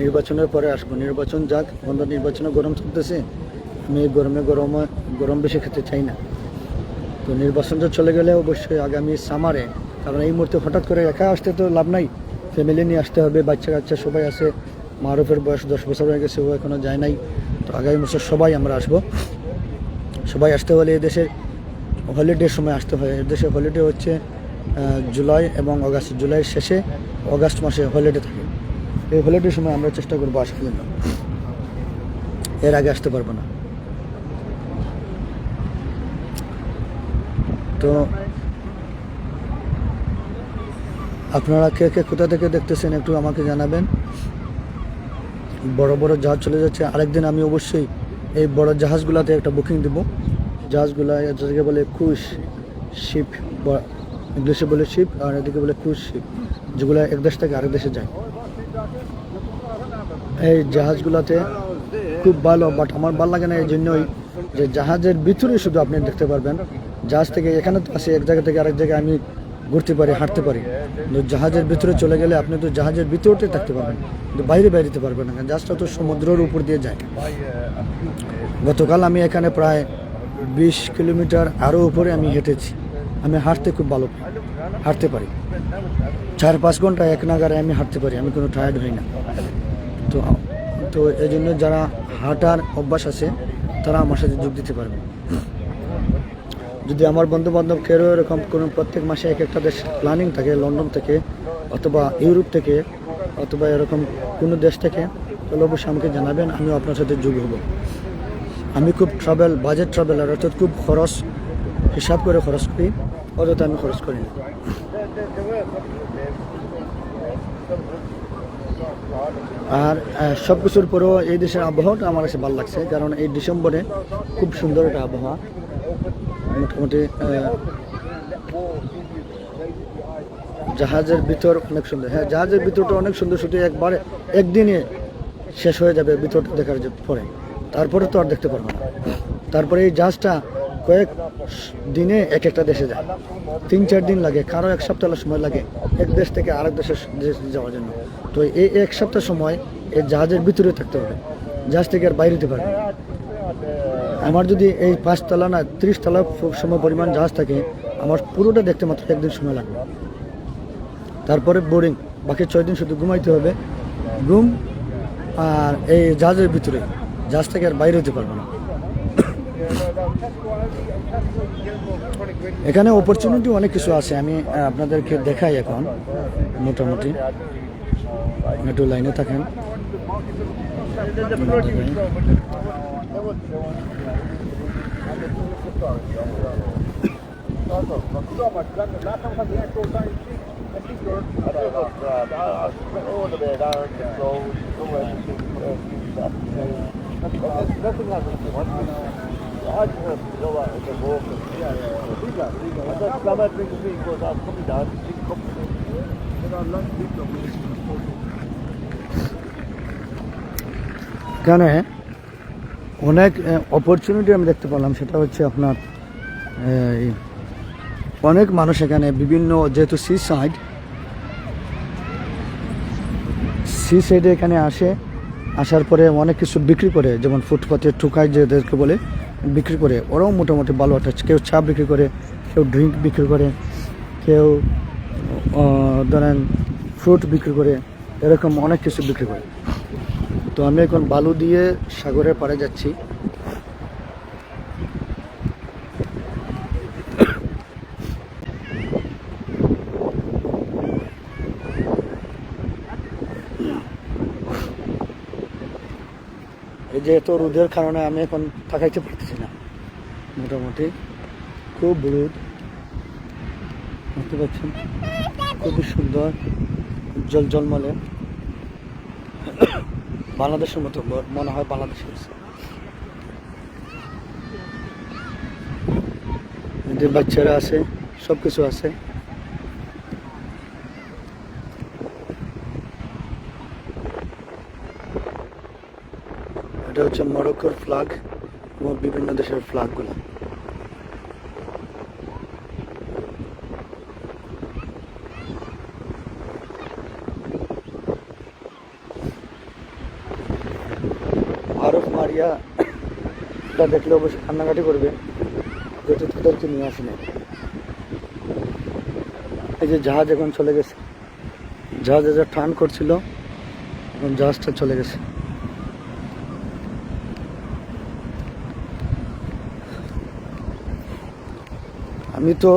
নির্বাচনের পরে আসবো। নির্বাচন যাক, বন্ধ, নির্বাচনে গরম চলতেছে, আমি গরম বেশি খেতে চাই না। তো নির্বাচনটা চলে গেলে অবশ্যই আগামী সামারে, কারণ এই মুহূর্তে হঠাৎ করে একা আসতে তো লাভ নাই, ফ্যামিলি নিয়ে আসতে হবে, বাচ্চা কাচ্চা সবাই আছে। মারুফের বয়স 10 বছর হয়ে গেছে, ও এখনও যায় নাই। তো আগামী বছর সবাই আমরা আসবো। সবাই আসতে হলে এদেশের হলিডের সময় আসতে হয়। এদেশে হলিডে হচ্ছে জুলাই এবং অগাস্ট, জুলাইয়ের শেষে অগাস্ট মাসে হলিডে থাকে। এই হলিডের সময় আমরা চেষ্টা করবো আসার জন্য, এর আগে আসতে পারবো না। তো আপনারা কে কে কোথা থেকে দেখতেছেন একটু আমাকে জানাবেন। বড় বড় জাহাজ চলে যাচ্ছে, আরেকদিন আমি অবশ্যই এই বড় জাহাজগুলোতে একটা বুকিং দেবো। জাহাজগুলো যাদেরকে বলে ক্রুজ শিপ, ইংলিশে বলে শিপ আর এদিকে বলে ক্রুজ শিপ, যেগুলো এক দেশ থেকে আরেক দেশে যায়। এই জাহাজগুলোতে খুব ভালো, বাট আমার ভালো লাগে না এই জন্যই যে জাহাজের ভিতরে শুধু আপনি দেখতে পারবেন। জাহাজ থেকে এখানে তো আসে, এক জায়গা থেকে আরেক জায়গায় আমি ঘুরতে পারি, হাঁটতে পারি, কিন্তু জাহাজের ভিতরে চলে গেলে আপনি তো জাহাজের ভিতরতে থাকতে পারবেন, কিন্তু বাইরে দিতে পারবেন না, জাহাজটা তো সমুদ্রের উপর দিয়ে যায়। গতকাল আমি এখানে প্রায় 20 কিলোমিটার আরও উপরে আমি হেঁটেছি। আমি হাঁটতে খুব ভালো পাই, হাঁটতে পারি 4-5 ঘন্টা এক নাগারে আমি হাঁটতে পারি, আমি কোনো টায়ার্ড হই না। তো এই জন্য যারা হাঁটার অভ্যাস আছে তারা আমার সাথে যোগ দিতে পারবে। যদি আমার বন্ধু বান্ধব কেউ এরকম কোনো প্রত্যেক মাসে এক একটা দেশ প্ল্যানিং থাকে, লন্ডন থেকে অথবা ইউরোপ থেকে অথবা এরকম কোনো দেশ থেকে, তাহলে অবশ্যই আমাকে জানাবেন, আমিও আপনার সাথে যোগ হব। আমি খুব বাজেট ট্রাভেলার, অর্থাৎ খুব খরচ হিসাব করে খরচ করি, অযথা আমি খরচ করি না। আর সব কিছুর পরেও এই দেশের আবহাওয়াটা আমার কাছে ভালো লাগছে, কারণ এই ডিসেম্বরে খুব সুন্দর একটা আবহাওয়া। মোটামুটি জাহাজের ভিতর অনেক সুন্দর, হ্যাঁ জাহাজের ভিতরটা অনেক সুন্দর, শুধু একদিনে শেষ হয়ে যাবে ভিতরটা দেখার পরে, তারপরে তো আর দেখতে পারবো না। তারপরে এই জাহাজটা কয়েক দিনে এক একটা দেশে যায়, 3-4 দিন লাগে, কারো 1 সপ্তাহ সময় লাগে এক দেশ থেকে আরেক দেশে যাওয়ার জন্য। তো এই 1 সপ্তাহ সময় এই জাহাজের ভিতরে থাকতে হবে, জাহাজ থেকে আর বাইরে যেতে পারবে। আমার যদি এই 5 তলা না 30 তলা সময় পরিমাণ জাহাজ থাকে, আমার পুরোটা দেখতে মাত্র 1 দিন সময় লাগবে। তারপরে বোরিং, বাকি 6 দিন শুধু ঘুমাইতে হবে, ঘুম আর এই জাহাজের ভিতরে, জাহাজ থেকে আর বাইরে যেতে পারবো না। এখানে অপরচুনিটি অনেক কিছু আছে, আমি আপনাদেরকে দেখাই এখন। মোটামুটি একটু লাইনে থাকেন। এখানে অনেক অপরচুনিটি আমি দেখতে পেলাম, সেটা হচ্ছে আপনার অনেক মানুষ এখানে বিভিন্ন, যেহেতু সি সাইডে এখানে আসার পরে অনেক কিছু বিক্রি করে, যেমন ফুটপাতে ঠুকাই যেদেরকে বলে বিক্রি করে, ওরাও মোটামুটি ভালো একটা, কেউ চা বিক্রি করে, কেউ ড্রিঙ্ক বিক্রি করে, কেউ ধরেন ফ্রুট বিক্রি করে, এরকম অনেক কিছু বিক্রি করে। তো আমি এখন বালু দিয়ে সাগরের পাড়ে যাচ্ছি। এই যে এত রোদের কারণে আমি এখন তাকাইতে পারতেছি না, মোটামুটি খুব রোদ, দেখতে পাচ্ছেন, খুবই সুন্দর, জলমলে, বাংলাদেশের মতো মনে হয়, বাংলাদেশে এদের বাচ্চারা আছে, সব কিছু আছে। হচ্ছে মরক্কোর ফ্ল্যাগ এবং বিভিন্ন দেশের ফ্ল্যাগগুলো। আরফ মারিয়া এটা দেখলে অবশ্যই কান্নাকাটি করবে, যেহেতু তাদেরকে নিয়ে আসে না। এই যে জাহাজ এখন চলে গেছে, জাহাজে যা টার্ন করছিল এখন জাহাজটা চলে গেছে। আমি তো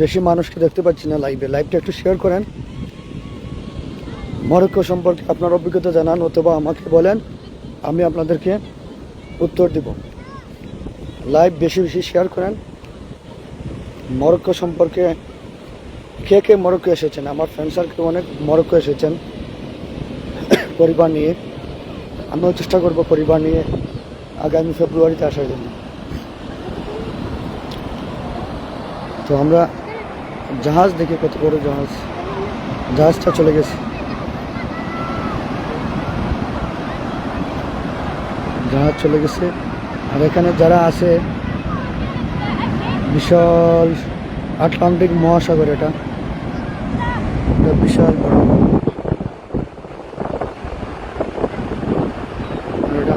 বেশি মানুষকে দেখতে পাচ্ছি না লাইভটা একটু শেয়ার করেন। মরক্কো সম্পর্কে আপনার অভিজ্ঞতা জানান অথবা আমাকে বলেন, আমি আপনাদেরকে উত্তর দিব। লাইভ বেশি বেশি শেয়ার করেন। মরক্কো সম্পর্কে কে কে মরক্কো এসেছেন? আমার ফ্রেন্ড সার্কেল অনেক মরক্কো এসেছেন পরিবার নিয়ে। আমিও চেষ্টা করব পরিবার নিয়ে আগামী ফেব্রুয়ারিতে আসার জন্য। তো আমরা জাহাজ দেখে, কত বড় জাহাজটা চলে গেছে। জাহাজ চলে গেছে। আর এখানে যারা আছে, বিশাল আটলান্টিক মহাসাগর, এটা বিশাল বড়। এটা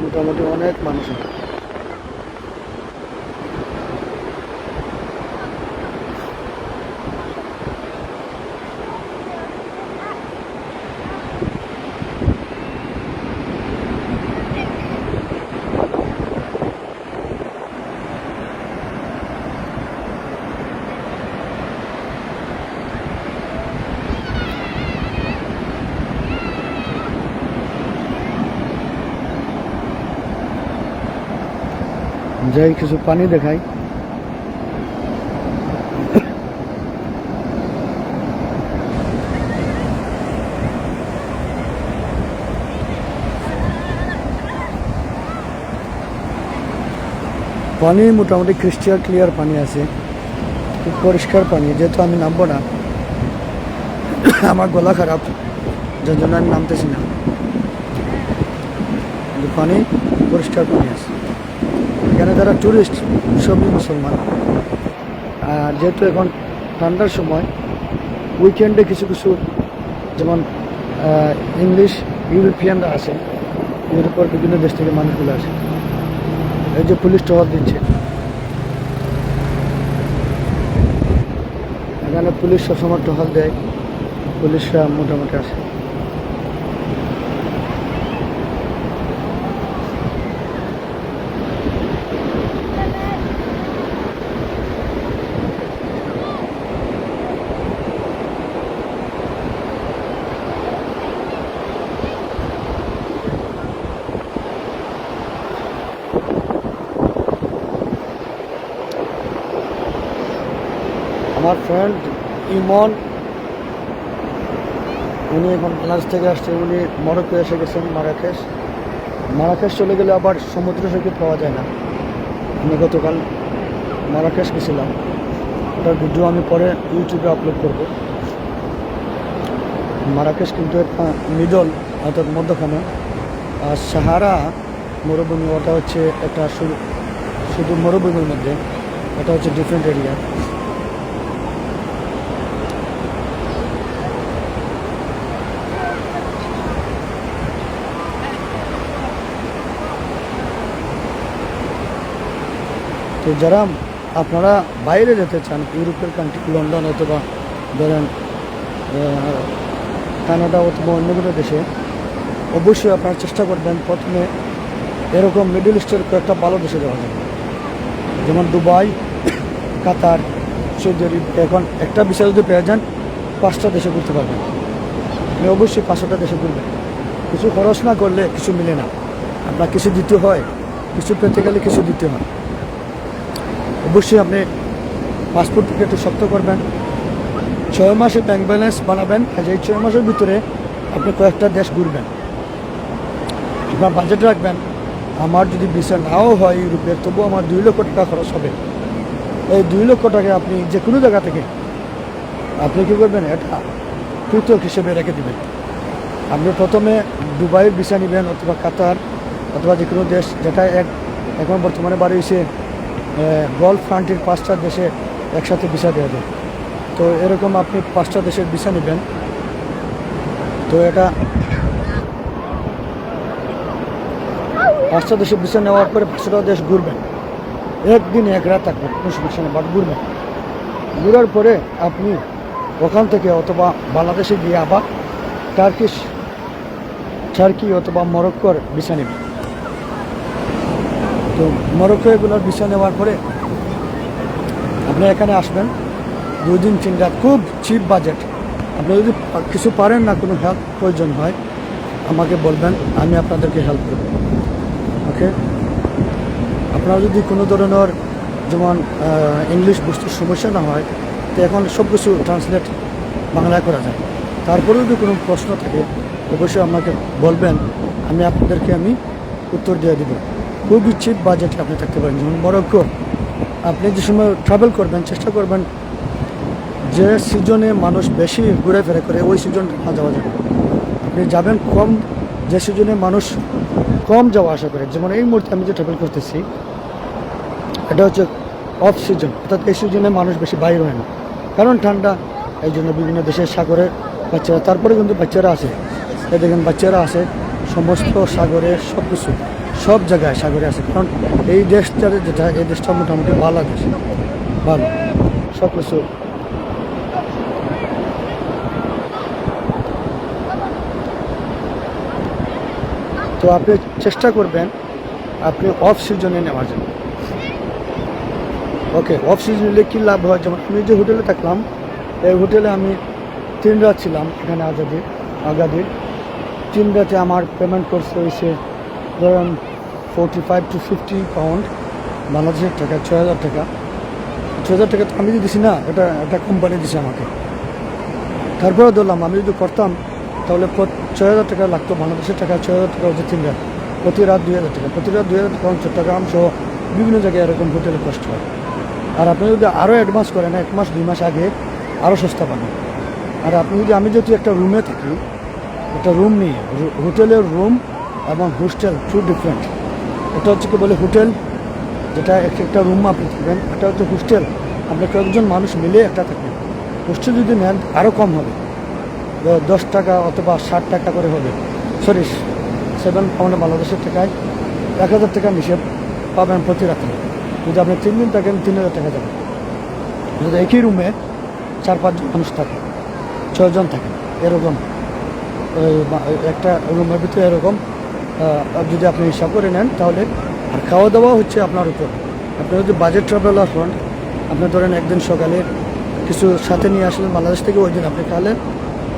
মোটামুটি অনেক মানুষ আছে। যাই কিছু পানি দেখাই। পানি মোটামুটি ক্রিস্টাল ক্লিয়ার পানি আছে, খুব পরিষ্কার পানি। যেহেতু আমি নামবো না, আমার গলা খারাপ, যার জন্য আমি নামতেছি না। কিন্তু পানি পরিষ্কার পানি আছে। এখানে যারা ট্যুরিস্ট সবই মুসলমান। আর যেহেতু এখন ঠান্ডার সময়, উইকেন্ডে কিছু কিছু যেমন ইংলিশ ইউরোপিয়ানরা আসে, ইউরোপের বিভিন্ন দেশ থেকে মানুষগুলো আসে। এই যে পুলিশ টহল দিচ্ছে, এখানে পুলিশ সবসময় টহল দেয়, পুলিশরা মোটামুটি আসে। আমার ফ্রেন্ড ইমন, উনি এখন ক্লাস থেকে আসছে। উনি মরক্কো এসে গেছেন, মারাকেশ চলে গেলে আবার সমুদ্র সৈকত পাওয়া যায় না। আমি গতকাল মারাকেশ গেছিলাম, ওটার ভিডিও আমি পরে ইউটিউবে আপলোড করব। মারাকেশ কিন্তু একটা মিডল, অর্থাৎ মধ্যখানে। আর সাহারা মরুভূমি, ওটা হচ্ছে একটা শুধু মরুভূমির মধ্যে, ওটা হচ্ছে ডিফারেন্ট এরিয়া। তো যারা আপনারা বাইরে যেতে চান, ইউরোপের কান্ট্রি, লন্ডন অথবা ধরেন কানাডা অথবা অন্য কোনো দেশে, অবশ্যই আপনারা চেষ্টা করবেন প্রথমে এরকম মিডল ইস্টের কয়েকটা ভালো দেশে যাওয়া যাবে, যেমন দুবাই, কাতার, সৌদি আরব। এখন একটা ভিসা যদি পেয়ে যান, 5টা দেশে ঘুরতে পারবেন। আপনি অবশ্যই 5টা দেশে ঘুরবেন। কিছু খরচ না করলে কিছু মিলে না। আপনার কিছু দিতে হয়, কিছু পেতে গেলে কিছু দিতে হয়। অবশ্যই আপনি পাসপোর্ট থেকে একটু শক্ত করবেন, 6 মাসে ব্যাংক ব্যালেন্স বানাবেন। এই 6 মাসের ভিতরে আপনি কয়েকটা দেশ ঘুরবেন। আপনার বাজেট রাখবেন, আমার যদি ভিসা নাও হয় ইউরোপের, তবুও আমার 2 লক্ষ টাকা খরচ হবে। এই 2 লক্ষ টাকা আপনি যে কোনো জায়গা থেকে আপনি কী করবেন, এটা পৃথক হিসেবে রেখে দেবেন। আপনি প্রথমে দুবাইয়ের ভিসা নেবেন অথবা কাতার অথবা যে কোনো দেশ, যেটা এখন বর্তমানে বাড়ি হয়েছে গলফ কান্ট্রির 5টা দেশে একসাথে ভিসা দেওয়া যায়। তো এরকম আপনি 5টা দেশের ভিসা নেবেন। তো এটা 5টা দেশের ভিসা নেওয়ার পরে 5টা দেশ ঘুরবেন, একদিন এক রাত থাকবেন, কোনো সমস্যা নেই, বাট ঘুরবেন। ঘুরার পরে আপনি ওখান থেকে অথবা বাংলাদেশে গিয়ে আবার টার্কি অথবা মরক্কোর ভিসা নেবেন। তো মরক্কো এগুলোর ভিসা নেওয়ার পরে আপনি এখানে আসবেন 2 দিন 3 রাত, খুব চিপ বাজেট। আপনি যদি কিছু পারেন না, কোনো হেল্প প্রয়োজন হয় আমাকে বলবেন, আমি আপনাদেরকে হেল্প করব। ওকে, আপনারা যদি কোনো ধরনের যেমন ইংলিশ বুঝতে সমস্যা না হয়, তো এখন সব কিছু ট্রান্সলেট বাংলায় করা যায়। তারপরেও যদি কোনো প্রশ্ন থাকে অবশ্যই আমাকে বলবেন, আমি আপনাদেরকে উত্তর দিয়ে দেবো। খুবই চিপ বাজেটে আপনি থাকতে পারেন। যেমন মরক্কো, আপনি যে সময় ট্রাভেল করবেন চেষ্টা করবেন যে সিজনে মানুষ বেশি ঘুরে ফেরা করে ওই সিজনটা না যাওয়া যাবে। আপনি যাবেন কম, যে সিজনে মানুষ কম যাওয়া আসা করে। যেমন এই মুহূর্তে আমি যে ট্রাভেল করতেছি এটা হচ্ছে অফ সিজন, অর্থাৎ এই সিজনে মানুষ বেশি বাইরে হয় না, কারণ ঠান্ডা। এই জন্য বিভিন্ন দেশের সাগরে বাচ্চারা, তারপরে কিন্তু বাচ্চারা আছে, এই দেখেন বাচ্চারা আছে সমস্ত সাগরে, সব কিছু সব জায়গায় সাগরে আছে। কারণ এই দেশটা যেটা, এই দেশটা মোটামুটি ভালো দেশ, ভালো সব কিছু। তো আপনি চেষ্টা করবেন আপনি অফ সিজনে নেওয়ার জন্য। ওকে, অফ সিজনে কী লাভ হয়, যেমন আমি যে হোটেলে থাকলাম, এই হোটেলে আমি 3 রাত ছিলাম এখানে আগাদির 3 রাতে আমার পেমেন্ট করতে হয়েছে ধরুন 45 to 50 পাউন্ড বাংলাদেশের টাকা, 6,000 টাকা। 6,000 টাকা তো আমি যে দিছি না, এটা কোম্পানি দিছে আমাকে। তারপরে ধরলাম আমি যদি করতাম তাহলে 6,000 টাকা লাগতো বাংলাদেশের টাকা, 6,000 টাকা হচ্ছে 3 রাত, প্রতি রাত 2,000 টাকা, প্রতি রাত 2,000 টাকা। চট্টগ্রাম সহ বিভিন্ন জায়গায় এরকম হোটেলে কষ্ট হয়। আর আপনি যদি আরও অ্যাডভান্স করেন 1 মাস 2 মাস আগে, আরও সস্তা পাবেন। আর আপনি যদি, আমি যদি একটা রুমে থাকি, একটা রুম নিয়ে, হোটেলের রুম এবং হোস্টেল 2 ডিফারেন্ট। এটা হচ্ছে কি বলে হোটেল, যেটা একটা রুম আপনি থাকবেন, এটা হচ্ছে হোস্টেল, আপনি কয়েকজন মানুষ মিলে একটা থাকবেন। হোস্টেল যদি নেন আরও কম হবে, 10 টাকা অথবা 60 টাকা করে হবে, সরি 7 পাউন্ড বাংলাদেশের টাকায় 1,000 টাকা হিসেব পাবেন প্রতি রাতে। যদি আপনি 3 দিন থাকেন 3,000 টাকা যাবেন। যদি একই রুমে 4-5 জন মানুষ থাকে, 6 জন থাকে, এরকম একটা রুমের ভিতরে এরকম যদি আপনি হিসাব করে নেন তাহলে। আর খাওয়া দাওয়া হচ্ছে আপনার উপর। আপনি যদি বাজেট ট্রাভেলার হন, আপনি ধরেন একদিন সকালে কিছু সাথে নিয়ে আসলেন বাংলাদেশ থেকে, ওই দিন আপনি খালেন।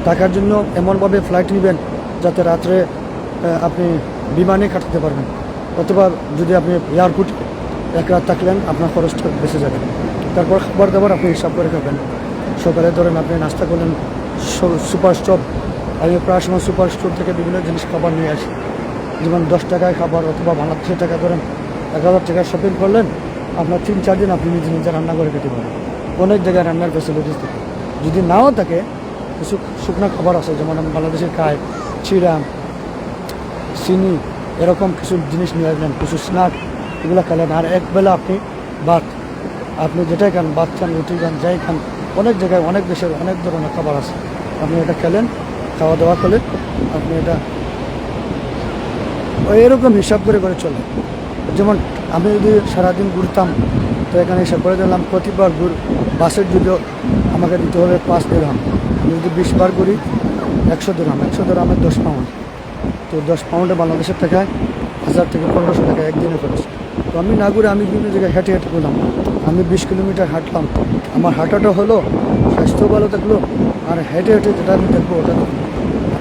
টাকার জন্য এমনভাবে ফ্লাইট নেবেন যাতে রাত্রে আপনি বিমানে কাটাতে পারবেন, অথবা যদি আপনি এয়ারপোর্টে 1 রাত থাকলেন আপনার খরচটা বেঁচে যাবে। তারপর খাবার দাবার আপনি হিসাব করে খাবেন। সকালে ধরেন আপনি নাস্তা করলেন সুপার স্টপ, আমি প্রায় সময় সুপার স্টোর থেকে বিভিন্ন জিনিস খাবার নিয়ে আসি, যেমন 10 টাকায় খাবার, অথবা বাংলাদেশের টাকা ধরেন 1,000 টাকার শপিং করলেন, আপনার 3-4 দিন আপনি নিজে নিজে রান্না করে খেতে পারেন। অনেক জায়গায় রান্নার ফ্যাসিলিটিস থাকে। যদি নাও থাকে কিছু শুকনো খাবার আছে, যেমন আমি বাংলাদেশের খাই চিড়া, চিনি, এরকম কিছু জিনিস নিয়ে আসলেন, কিছু স্ন্যাক, এগুলো খেলেন। আর একবেলা আপনি ভাত, আপনি যেটাই খান, ভাত খান, রুটি খান, যাই খান, অনেক জায়গায় অনেক দেশের অনেক ধরনের খাবার আছে, আপনি এটা খেলেন, খাওয়া দাওয়া করলেন, আপনি এটা এরকম হিসাব করে করে চলে। যেমন আমি যদি সারাদিন ঘুরতাম, তো এখানে হিসাব করে দিলাম প্রতিবার বাসের যদিও আমাকে দিতে হবে 5 দিরহাম। আমি যদি 20 বার ঘুরি 100 দিরহাম, 100 দিরহামের 10 পাউন্ড। তো 10 পাউন্ডে বাংলাদেশের টাকায় 1,000 থেকে 1,500 টাকা একদিনে খরচ। তো আমি না ঘুরে আমি বিভিন্ন জায়গায় হেঁটে হেঁটে করলাম, আমি 20 কিলোমিটার হাঁটলাম, আমার হাঁটাটা হলো, স্বাস্থ্য ভালো থাকলো, আর হেঁটে হেঁটে যেটা আমি দেখবো ওটা।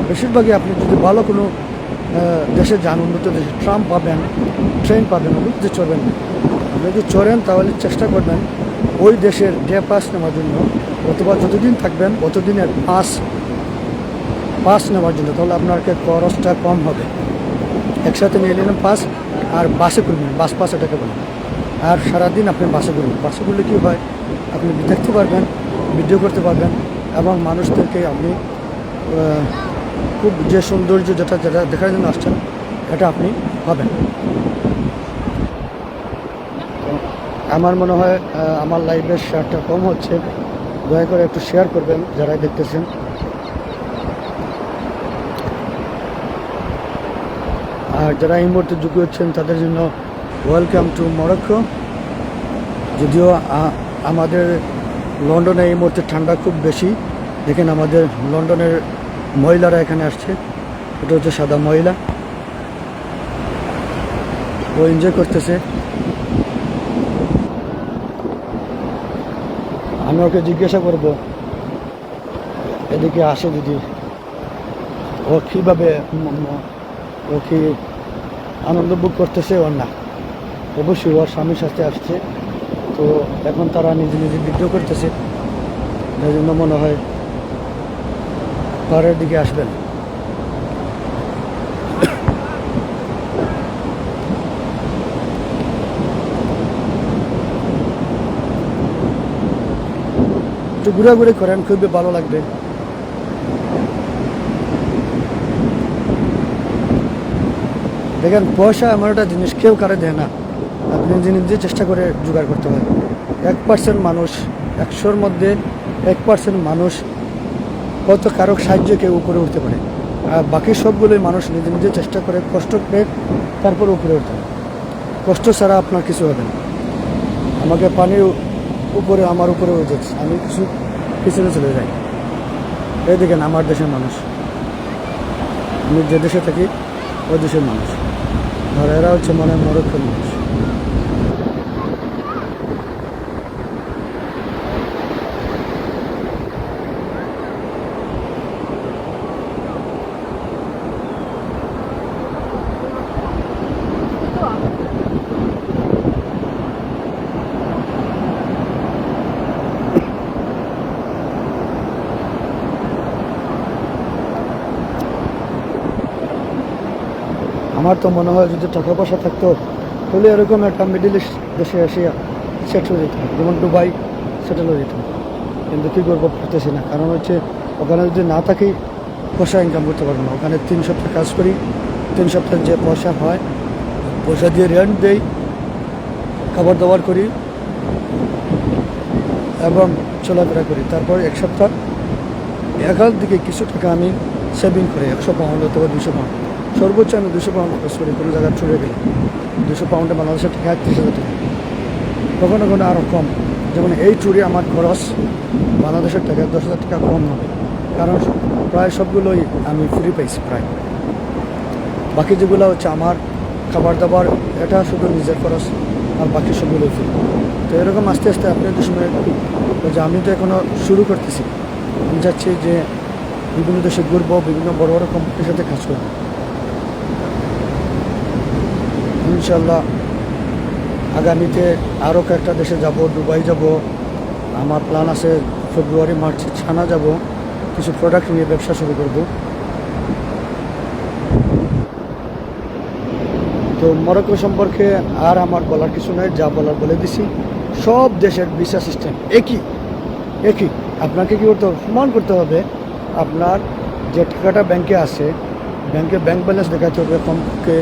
বেশিরভাগই আপনি যদি ভালো কোনো দেশে যান, উন্নত দেশে, ট্রাম পাবেন, ট্রেন পাবেন, ওগুলোতে চড়বেন না। আপনি যদি চড়েন তাহলে চেষ্টা করবেন ওই দেশের ডে পাস নেওয়ার জন্য, অথবা যতদিন থাকবেন অতদিনের পাস নেওয়ার জন্য, তাহলে আপনার খরচটা কম হবে। একসাথে নিয়ে নিলেন পাস, আর বাসে করবেন, বাস পাস এটাকে বলেন। আর সারাদিন আপনি বাসে করবেন। বাসে করলে কী হয়, আপনি দেখতে পারবেন, ভিডিও করতে পারবেন, এবং মানুষদেরকে আপনি খুব যে সৌন্দর্য যেটা যেটা দেখার জন্য আসছেন এটা আপনি পাবেন। তো আমার মনে হয় আমার লাইভের শেয়ারটা কম হচ্ছে, দয়া করে একটু শেয়ার করবেন যারা দেখতেছেন। আর যারা এই মুহূর্তে যুক্ত হচ্ছেন তাদের জন্য ওয়েলকাম টু মরক্কো। যদিও আমাদের লন্ডনে এই মুহূর্তে ঠান্ডা খুব বেশি। দেখেন আমাদের লন্ডনের মহিলারা এখানে আসছে, এটা হচ্ছে সাদা মহিলা, ও এনজয় করতেছে। আমি ওকে জিজ্ঞাসা করব এদিকে আসে দিদি, ও কীভাবে, ও কি আনন্দ ভোগ করতেছে ওর না। অবশ্যই ওর স্বামীর সাথে আসছে, তো এখন তারা নিজে নিজে ভিডিও করতেছে, যার জন্য মনে হয় পাহাড়ের দিকে আসবেন। একটু ঘোরাঘুরি করেন, খুবই ভালো লাগবে। দেখেন পয়সা এমন একটা জিনিস কেউ কারে দেয় না, আপনি নিজে নিজে চেষ্টা করে জোগাড় করতে হয়। 1% মানুষ, 100-র মধ্যে 1% মানুষ হয়তো কারো সাহায্যে কেউ উপরে উঠতে পারে, আর বাকি সবগুলোই মানুষ নিজে নিজে চেষ্টা করে কষ্ট করে তারপর উপরে উঠতে হয়। কষ্ট ছাড়া আপনার কিছু হবে না। আমাকে পানির উপরে আমার উপরে উঠে যাচ্ছে, আমি কিছু পিছনে চলে যাই। এই দেখেন আমার দেশের মানুষ, আমি যে দেশে থাকি ওই দেশের মানুষ, আর এরা হচ্ছে মানে মরক্কোর মানুষ। আমার তো মনে হয় যদি টাকা পয়সা থাকতো তাহলে এরকম একটা মিডিল ইস্ট দেশে এসে সেটেল হয়ে যেতাম, যেমন দুবাই সেটেল হয়ে যেতাম। কিন্তু কী করবো, পারতেছি না। কারণ হচ্ছে ওখানে যদি না থাকি পয়সা ইনকাম করতে পারবো না। ওখানে 3 সপ্তাহ কাজ করি, 3 সপ্তাহের যে পয়সা হয় পয়সা দিয়ে রেন্ট দেই, খাবার দাবার করি এবং চলাফেরা করি। তারপর 1 সপ্তাহ এখান থেকে কিছু টাকা আমি সেভিং করি, 100 পাউন্ড অথবা 200 পাউন্ড, সর্বোচ্চ আমি 200 পাউন্ড খরচ করি কোনো জায়গায় ট্যুরে গেলে। 200 পাউন্ডে বাংলাদেশের টাকা 30,000 টাকা, কখনো কখনো আরও কম। যেমন এই ট্যুরে আমার খরচ বাংলাদেশের টাকা 10,000 টাকা কম হবে, কারণ প্রায় সবগুলোই আমি ফ্রি পাইছি প্রায়। বাকি যেগুলো হচ্ছে আমার খাবার দাবার, এটা শুধু নিজের খরচ, আর বাকি সবগুলোই ফ্রি। তো এরকম আস্তে আস্তে আপনি একটু সময়, যে আমি তো এখনও শুরু করতেছি, আমি চাচ্ছি যে বিভিন্ন দেশে ঘুরবো, বিভিন্ন বড় বড় কোম্পানির সাথে কাজ করবো ইনশাল্লাহ। আগামীতে আরও কয়েকটা দেশে যাব, দুবাই যাব, আমার প্ল্যান আছে ফেব্রুয়ারি মার্চে ছানা যাব, কিছু প্রোডাক্ট নিয়ে ব্যবসা শুরু করব। তো মরক্কো সম্পর্কে আর আমার বলার কিছু নয়, যা বলার বলে দিছি। সব দেশের ভিসা সিস্টেম একই একই। আপনাকে কী করতে হবে, প্রমাণ করতে হবে আপনার যে টাকাটা ব্যাংকে আছে, ব্যাংকে ব্যাংক ব্যালেন্স দেখাতে হবে। কমপক্ষে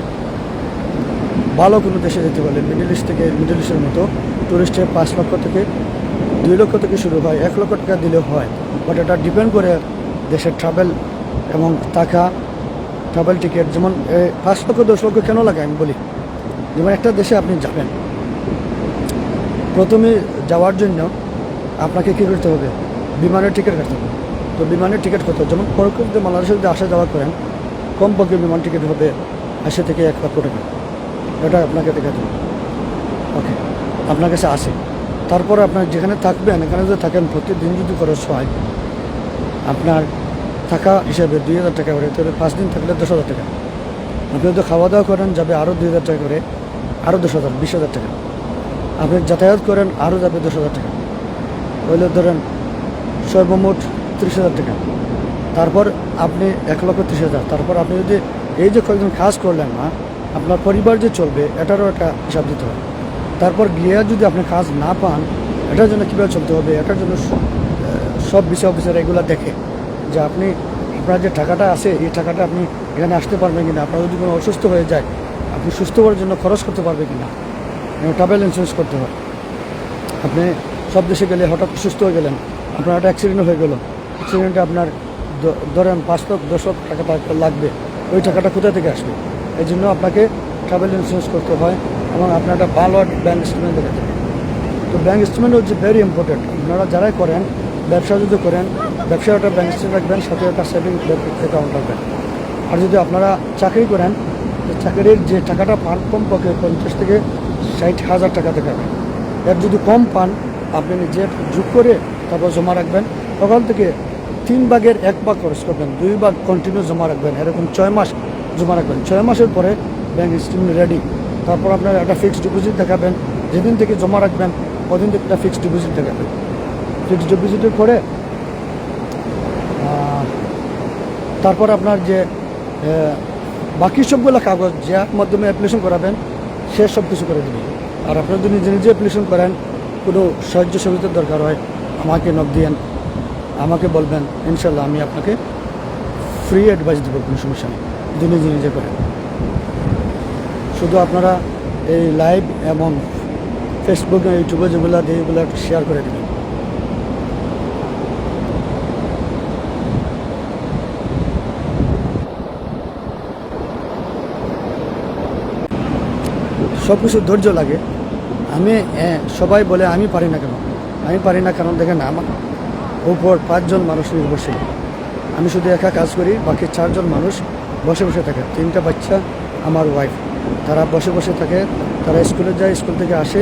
ভালো কোনো দেশে যেতে পারলে মিডল ইস্ট থেকে, মিডল ইস্টের মতো টুরিস্টে 5 লক্ষ থেকে 2 লক্ষ থেকে শুরু হয়, 1 লক্ষ টাকা দিলেও হয়। বাট এটা ডিপেন্ড করে দেশের ট্রাভেল এবং টাকা, ট্রাভেল টিকিট। যেমন 5 লক্ষ 10 লক্ষ কেন লাগে আমি বলি, যেমন একটা দেশে আপনি যাবেন, প্রথমে যাওয়ার জন্য আপনাকে কী করতে হবে, বিমানের টিকিট কাটতে হবে। তো বিমানের টিকিট কত, যেমন পরবর্তীতে বাংলাদেশে যদি আসা যাওয়া করেন, কমপক্ষে বিমান টিকিট হবে 80 থেকে 1 লক্ষ টাকা। এটা আপনাকে দেখাতে হবে। ওকে, আপনার কাছে আসে। তারপর আপনার যেখানে থাকবেন, এখানে যদি থাকেন, প্রতিদিন যদি খরচ হয় আপনার থাকা হিসাবে 2,000 টাকা করে, তাহলে 5 দিন থাকলে 10,000 টাকা। আপনি যদি খাওয়া দাওয়া করেন যাবে আরও 2,000 টাকা করে, আরও 10,000, 20,000 টাকা। আপনি যাতায়াত করেন আরও যাবে 10,000 টাকা, হইলে ধরেন সর্বমোট 30,000 টাকা। তারপর আপনি 1,30,000। তারপর আপনি যদি এই যে কয়েকজন কাজ করলেন না, আপনার পরিবার যে চলবে এটারও একটা হিসাব দিতে হবে। তারপর গিয়ে যদি আপনি কাজ না পান, এটার জন্য কীভাবে চলতে হবে, এটার জন্য সব ভিসা অফিসার এগুলো দেখে যে আপনি আপনার যে টাকাটা আছে এই টাকাটা আপনি এখানে আসতে পারবেন কিনা, আপনার যদি কোনো অসুস্থ হয়ে যায় আপনি সুস্থ হওয়ার জন্য খরচ করতে পারবেন কিনা। ট্রাভেল ইন্স্যুরেন্স করতে হয়। আপনি সব দেশে গেলে হঠাৎ সুস্থ হয়ে গেলেন, আপনার একটা অ্যাক্সিডেন্ট হয়ে গেল, অ্যাক্সিডেন্টে আপনার ধরেন 5 লাখ 10 লাখ টাকা লাগবে, ওই টাকাটা কোথা থেকে আসবে? এই জন্য আপনাকে ট্রাভেল ইন্স্যুরেন্স করতে হয় এবং আপনার একটা ভালো ব্যাঙ্ক স্টেটমেন্ট দেখাতে হবে। তো ব্যাঙ্ক স্টেটমেন্ট হচ্ছে ভেরি ইম্পর্টেন্ট। আপনারা যারাই করেন, ব্যবসা যদি করেন, ব্যবসায় একটা ব্যাঙ্ক স্টেটমেন্ট রাখবেন, সাথে একটা সেভিংস অ্যাকাউন্ট রাখবেন। আর যদি আপনারা চাকরি করেন, চাকরির যে টাকাটা পান কমপক্ষে 50 থেকে 60,000 টাকা দেখাবেন। এর যদি কম পান আপনি নিজে যোগ করে তারপর জমা রাখবেন। ওখান থেকে 3 ভাগের 1 ভাগ খরচ করবেন, 2 ভাগ কন্টিনিউ জমা রাখবেন, এরকম 6 মাস জমা রাখবেন। 6 মাসের পরে ব্যাঙ্ক স্টেটমেন্ট রেডি। তারপর আপনার একটা ফিক্সড ডিপোজিট দেখাবেন, যেদিন থেকে জমা রাখবেন ওদিন থেকে একটা ফিক্সড ডিপোজিট দেখাবেন। ফিক্সড ডিপোজিটের পরে তারপর আপনার যে বাকি সবগুলো কাগজ যার মাধ্যমে অ্যাপ্লিকেশন করাবেন সে সব কিছু করে দেবে। আর আপনারা যদি নিজে নিজে অ্যাপ্লিকেশন করেন, কোনো সাহায্য সুবিধার দরকার হয় আমাকে নক দিয়েন, আমাকে বলবেন, ইনশাল্লাহ আমি আপনাকে ফ্রি অ্যাডভাইস দেবো, কোনো সমস্যা নেই যদি নিজে নিজে করেন। শুধু আপনারা এই লাইভ এবং ফেসবুক ইউটিউবে যেগুলো দিয়ে এগুলো একটু শেয়ার করে দেবেন। সব কিছু ধৈর্য লাগে। আমি সবাই বলে আমি পারি না কেন, আমি পারি না কারণ দেখেন আমার উপর 5 জন মানুষ নির্ভরশীল। আমি শুধু একা কাজ করি, বাকি 4 জন মানুষ বসে বসে থাকে। 3টা বাচ্চা, আমার ওয়াইফ, তারা বসে বসে থাকে। তারা স্কুলে যায়, স্কুল থেকে আসে,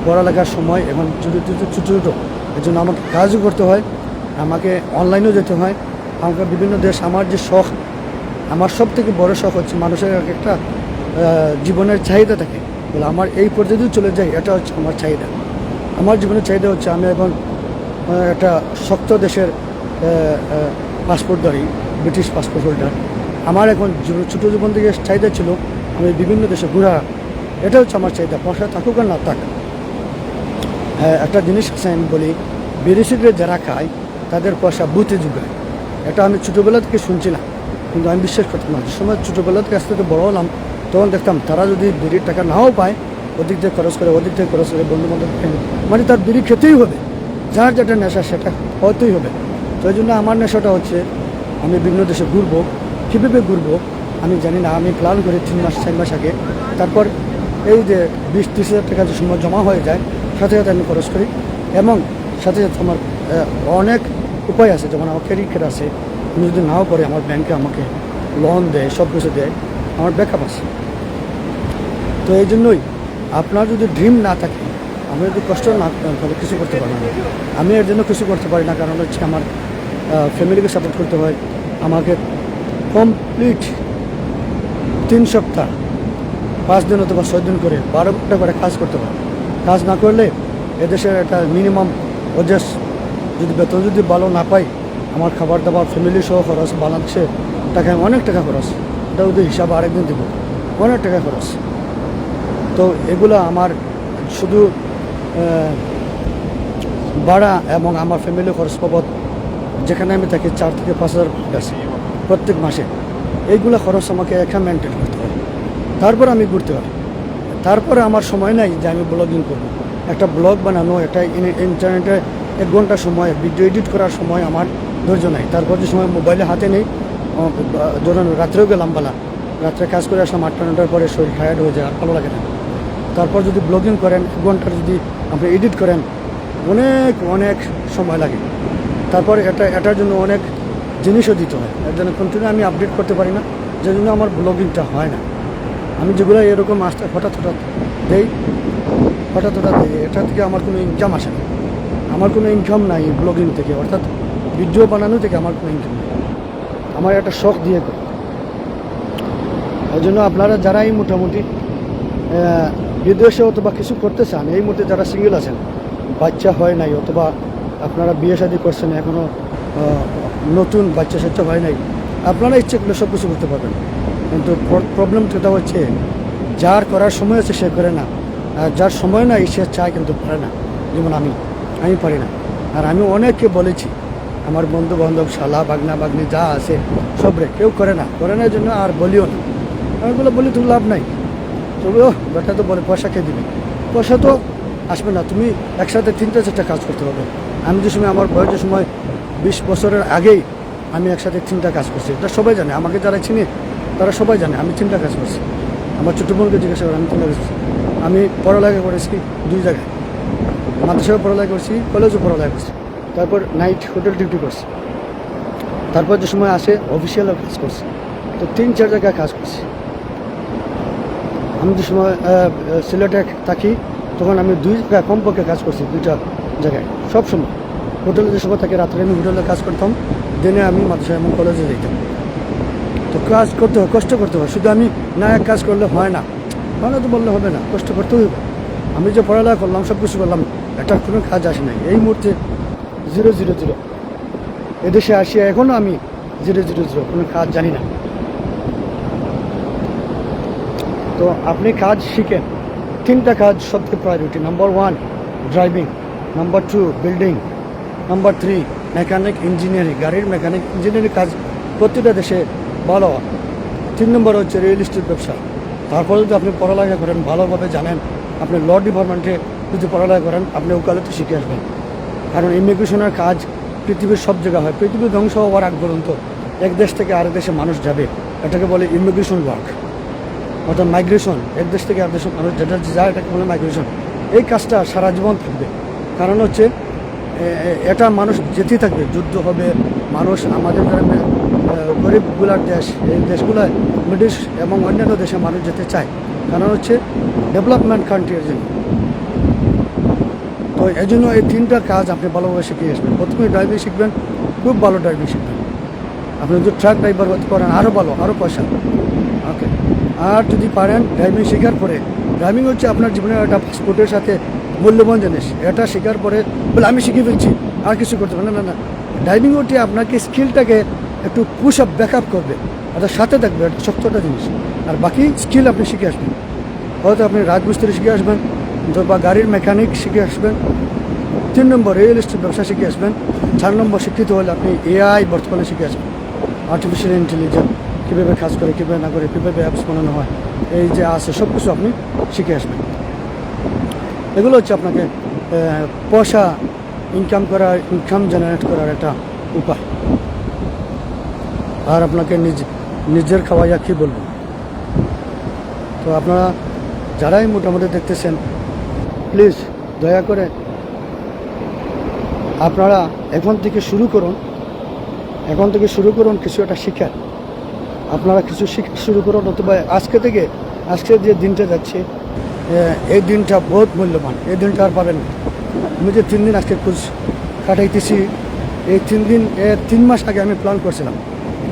পড়ালেখার সময় এখন ছোটো ছোটো, এর জন্য আমাকে কাজও করতে হয়, আমাকে অনলাইনেও যেতে হয়, আমাকে বিভিন্ন দেশ। আমার যে শখ, আমার সব থেকে বড় শখ হচ্ছে মানুষের একটা জীবনের চাহিদা থাকে, বলে আমার এই পর্যায়ে চলে যায়, এটা হচ্ছে আমার চাহিদা। আমার জীবনের চাহিদা হচ্ছে আমি এখন একটা শক্ত দেশের পাসপোর্টধারী, ব্রিটিশ পাসপোর্ট হোল্ডার। আমার এখন ছোটো জীবন থেকে চাহিদা ছিল আমি বিভিন্ন দেশে ঘোরা, এটা হচ্ছে আমার চাহিদা, পয়সা থাকুক আর না থাক। একটা জিনিস আছে আমি বলি, বিড়ি সিগারেট যারা খায় তাদের পয়সা বুথে যোগায়। এটা আমি ছোটোবেলা থেকে শুনছিলাম, কিন্তু আমি বিশ্বাস করতাম না। যে সময় ছোটোবেলা থেকে আস্তে আস্তে বড় হলাম তখন দেখতাম তারা যদি বিড়ির টাকা নাও পায়, ওদিক থেকে খরচ করে, ওদিক থেকে খরচ করে, বন্ধু বান্ধব, মানে তার বিড়ি খেতেই হবে, যার যেটা নেশা সেটা হতেই হবে। তো এই জন্য আমার নেশাটা হচ্ছে আমি বিভিন্ন দেশে ঘুরবো। কীভাবে ঘুরবো আমি জানি না, আমি প্ল্যান করি 3 মাস 4 মাস আগে। তারপর এই যে 20-30 হাজার টাকা যে সময় জমা হয়ে যায়, সাথে সাথে আমি খরচ করি। এবং সাথে সাথে আমার অনেক উপায় আছে, যেমন আমার ক্রেডিট কার্ড আছে, আমি যদি নাও করে আমার ব্যাংকে আমাকে লোন দেয়, সব কিছু দেয়, আমার ব্যাকআপ আছে। তো এই জন্যই আপনার যদি ড্রিম না থাকে, আমি যদি কষ্ট না করেন তাহলে কিছু করতে পারি না। আমি এর জন্য কিছু করতে পারি না, কারণ হচ্ছে আমার ফ্যামিলিকে সাপোর্ট করতে হয়। আমাকে কমপ্লিট 3 সপ্তাহ 5 দিন অথবা 6 দিন করে 12 ঘন্টা করে কাজ করতে হয়। কাজ না করলে এদেশের একটা মিনিমাম ওজেস যদি বেতন যদি ভালো না পাই, আমার খাবার দাবার ফ্যামিলি সহ খরচ, বাংলাদেশে টাকায় অনেক টাকা খরচ, এটা যদি হিসাব আরেকদিন দেবো, অনেক টাকা খরচ। তো এগুলো আমার শুধু ভাড়া এবং আমার ফ্যামিলি খরচ বাবদ যেখানে আমি থাকি 4 থেকে 5 হাজার আছে প্রত্যেক মাসে, এইগুলো খরচ আমাকে একা মেনটেন করতে হয়। তারপর আমি ঘুরতে হয়। তারপরে আমার সময় নাই যে আমি ব্লগিং করব। একটা ব্লগ বানানো, একটা ইন্টারনেটে 1 ঘন্টা সময়, ভিডিও এডিট করার সময় আমার ধৈর্য নাই। তারপর যে সময় মোবাইলে হাতে নেই, ধরুন রাত্রেও গেলাম বেলা, রাত্রে কাজ করে আসলাম 8টা-9টার পরে, শরীর টায়ার্ড হয়ে যায়, আর ভালো লাগে না। তারপর যদি ব্লগিং করেন 1 ঘন্টার যদি আপনি এডিট করেন, অনেক অনেক সময় লাগে। তারপর এটার জন্য অনেক জিনিসও দিতে হয়, এর জন্য কন্টিনিউ আমি আপডেট করতে পারি না, যে জন্য আমার ব্লগিংটা হয় না। আমি যেগুলো এরকম আসতে হঠাৎ দেই, এটা থেকে আমার কোনো ইনকাম আসে না। আমার কোনো ইনকাম নাই ব্লগিং থেকে, অর্থাৎ ভিডিও বানানো থেকে আমার কোনো ইনকাম নেই। আমার একটা শখ দিয়ে করি। এই জন্য আপনারা যারাই মোটামুটি বিদেশে অথবা কিছু করতে চান, এই মুহূর্তে যারা সিঙ্গেল আছেন, বাচ্চা হয় নাই, অথবা আপনারা বিয়ে শাদী করছেন এখনও নতুন বাচ্চা সাচ্চা হয় নাই, আপনারা ইচ্ছে করলে সব কিছু করতে পারবেন। কিন্তু প্রবলেমটা হচ্ছে যার করার সময় আছে সে করে না, আর যার সময় নাই সে চায় কিন্তু পারে না। যেমন আমি পারি না। আর আমি অনেককে বলেছি, আমার বন্ধু বান্ধব শালা বাগনা বাগনি যা আছে সবরে কেউ করে না এই জন্য আর বলিও না। এগুলো বলি তো লাভ নাই। তবে ও বেটা তো বলে পয়সা খেয়ে দিবে, পয়সা তো আসবে না। তুমি একসাথে 3টা 4টা কাজ করতে হবে। আমি যে সময় আমার বয়সের সময় 20 বছরের আগেই আমি একসাথে 3টা কাজ করছি, এটা সবাই জানে। আমাকে যারা চিনে তারা সবাই জানে আমি 3টা কাজ করছি। আমার ছোটো বোনকে জিজ্ঞাসা করে আমি 3টা কাজ করছি। আমি পড়ালেখা করেছি 2 জায়গায়, মাদ্রাসায় পড়ালেখা করছি, কলেজও পড়ালেখা করছি, তারপর নাইট হোটেল ডিউটি করছি, তারপর যে সময় আসে অফিসিয়ালও কাজ করছি। তো 3-4 জায়গায় কাজ করছি। আমি যে সময় সিলেটে থাকি তখন আমি 2 জায়গায় কমপক্ষে কাজ করছি, 2টা জায়গায় সব সময়। হোটেলে যে সময় থাকি রাত্রে আমি হোটেলে কাজ করতাম, দিনে আমি মাদ্রাসা এবং কলেজে যেতাম। তো কাজ করতে হয়, কষ্ট করতে হয়। শুধু আমি না এক কাজ করলে হয় না, ভালো তো বললে হবে না, কষ্ট করতে হবে। আমি যে পড়ালেখা করলাম সব কিছু করলাম, এটার কোনো কাজ আসে নাই। এই মুহূর্তে 000 এদেশে আসিয়া এখনও আমি 000 কোনো কাজ জানি না। তো আপনি কাজ শিখেন। 3টা কাজ সবথেকে priority. Number 1 driving, number 2 building, number 3 mechanic engineering. গাড়ির মেকানিক ইঞ্জিনিয়ারিং কাজ প্রতিটা দেশে ভালো হয়। 3 নম্বর হচ্ছে রিয়েল এস্টেট ব্যবসা। তারপরে যদি আপনি পড়ালেখা করেন, ভালোভাবে জানেন, আপনি ল ডিপার্টমেন্টে যদি পড়ালেখা করেন, আপনি ওকালতি শিখে আসবেন। কারণ ইমিগ্রেশনের কাজ পৃথিবীর সব জায়গায় হয়। পৃথিবী ধ্বংস হওয়ার আগ পর্যন্ত এক দেশ থেকে আরেক দেশে মানুষ যাবে, এটাকে বলে ইমিগ্রেশন ওয়ার্ক, অর্থাৎ মাইগ্রেশন। এক দেশ থেকে আরেক দেশে মানুষ যেটা যায় এটাকে বলে মাইগ্রেশন। এই কাজটা সারা জীবন থাকবে। কারণ হচ্ছে এটা মানুষ যেতেই থাকবে। যুদ্ধ হবে, মানুষ আমাদের গরিবগুলার দেশ, এই দেশগুলোয় মিডিল এবং অন্যান্য দেশে মানুষ যেতে চায়। কারণ হচ্ছে ডেভেলপমেন্ট কান্ট্রির জন্য। তো এই জন্য এই 3টা কাজ আপনি ভালোভাবে শিখে আসবেন। প্রথমে ড্রাইভিং শিখবেন, খুব ভালো ড্রাইভিং শিখবেন। আপনি যদি ট্রাক ড্রাইভার হতে পারেন আরও ভালো, আরও পয়সা। ওকে। আর যদি পারেন ড্রাইভিং শেখার পরে, ড্রাইভিং হচ্ছে আপনার জীবনের একটা পাসপোর্টের সাথে মূল্যবান জিনিস। এটা শেখার পরে বলে আমি শিখে ফেলছি আর কিছু করতে পারেন না, না। ড্রাইভিং হচ্ছে আপনাকে স্কিলটাকে একটু পুশ আপ ব্যাক আপ করবে, এটা সাথে থাকবে, এটা শক্তটা জিনিস। আর বাকি স্কিল আপনি শিখে আসবেন। হয়তো আপনি রাজমিস্ত্রি শিখে আসবেন, বা গাড়ির মেকানিক শিখে আসবেন। 3 নম্বর রিয়েল এস্টেট ব্যবসা শিখে আসবেন। 4 নম্বর শিক্ষিত হলে আপনি এআই বর্তমানে শিখে আসবেন। আর্টিফিশিয়াল ইন্টেলিজেন্স কীভাবে কাজ করে, কীভাবে না করে, কীভাবে অ্যাপস বানানো হয়, এই যে আছে সব কিছু আপনি শিখে আসবেন। এগুলো হচ্ছে আপনাকে পয়সা ইনকাম জেনারেট করার একটা উপায়। আর আপনাকে নিজের খাওয়াইয়া কী বলবো। তো আপনারা যারাই মোটামুটি দেখতেছেন, প্লিজ দয়া করে আপনারা এখন থেকে শুরু করুন কিছু একটা শিখার। আপনারা কিছু শিখা শুরু করুন, অথবা আজকে যে দিনটা যাচ্ছে, এই দিনটা বহুত মূল্যবান। এই দিনটা আর পাবেন না। আমি যে 3 দিন আজকে খোঁজ কাটাইতেছি, এই 3 মাস আগে আমি প্ল্যান করছিলাম,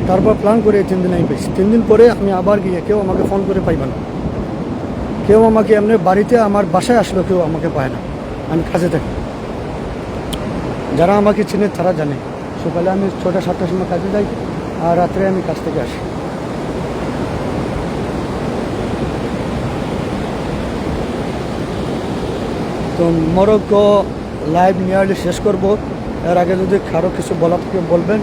তারপর প্ল্যান করে এই 3 দিন আমি পেয়েছি। 3 দিন পরে আমি আবার গিয়ে কেউ আমাকে ফোন করে পাইবে না, কেউ আমাকে এমনি বাড়িতে আমার বাসায় আসলো কেউ আমাকে পায় না, আমি কাজে থাকি। যারা আমাকে চিনে তারা জানে, সকালে আমি 6টা-7টার সময় কাজে যাই, আর রাত্রে আমি কাজ থেকে আসি। তো মরক্কো লাইভ নিয়ারলি শেষ করব। এর আগে যদি কারো কিছু বলা থাকে বলবেন।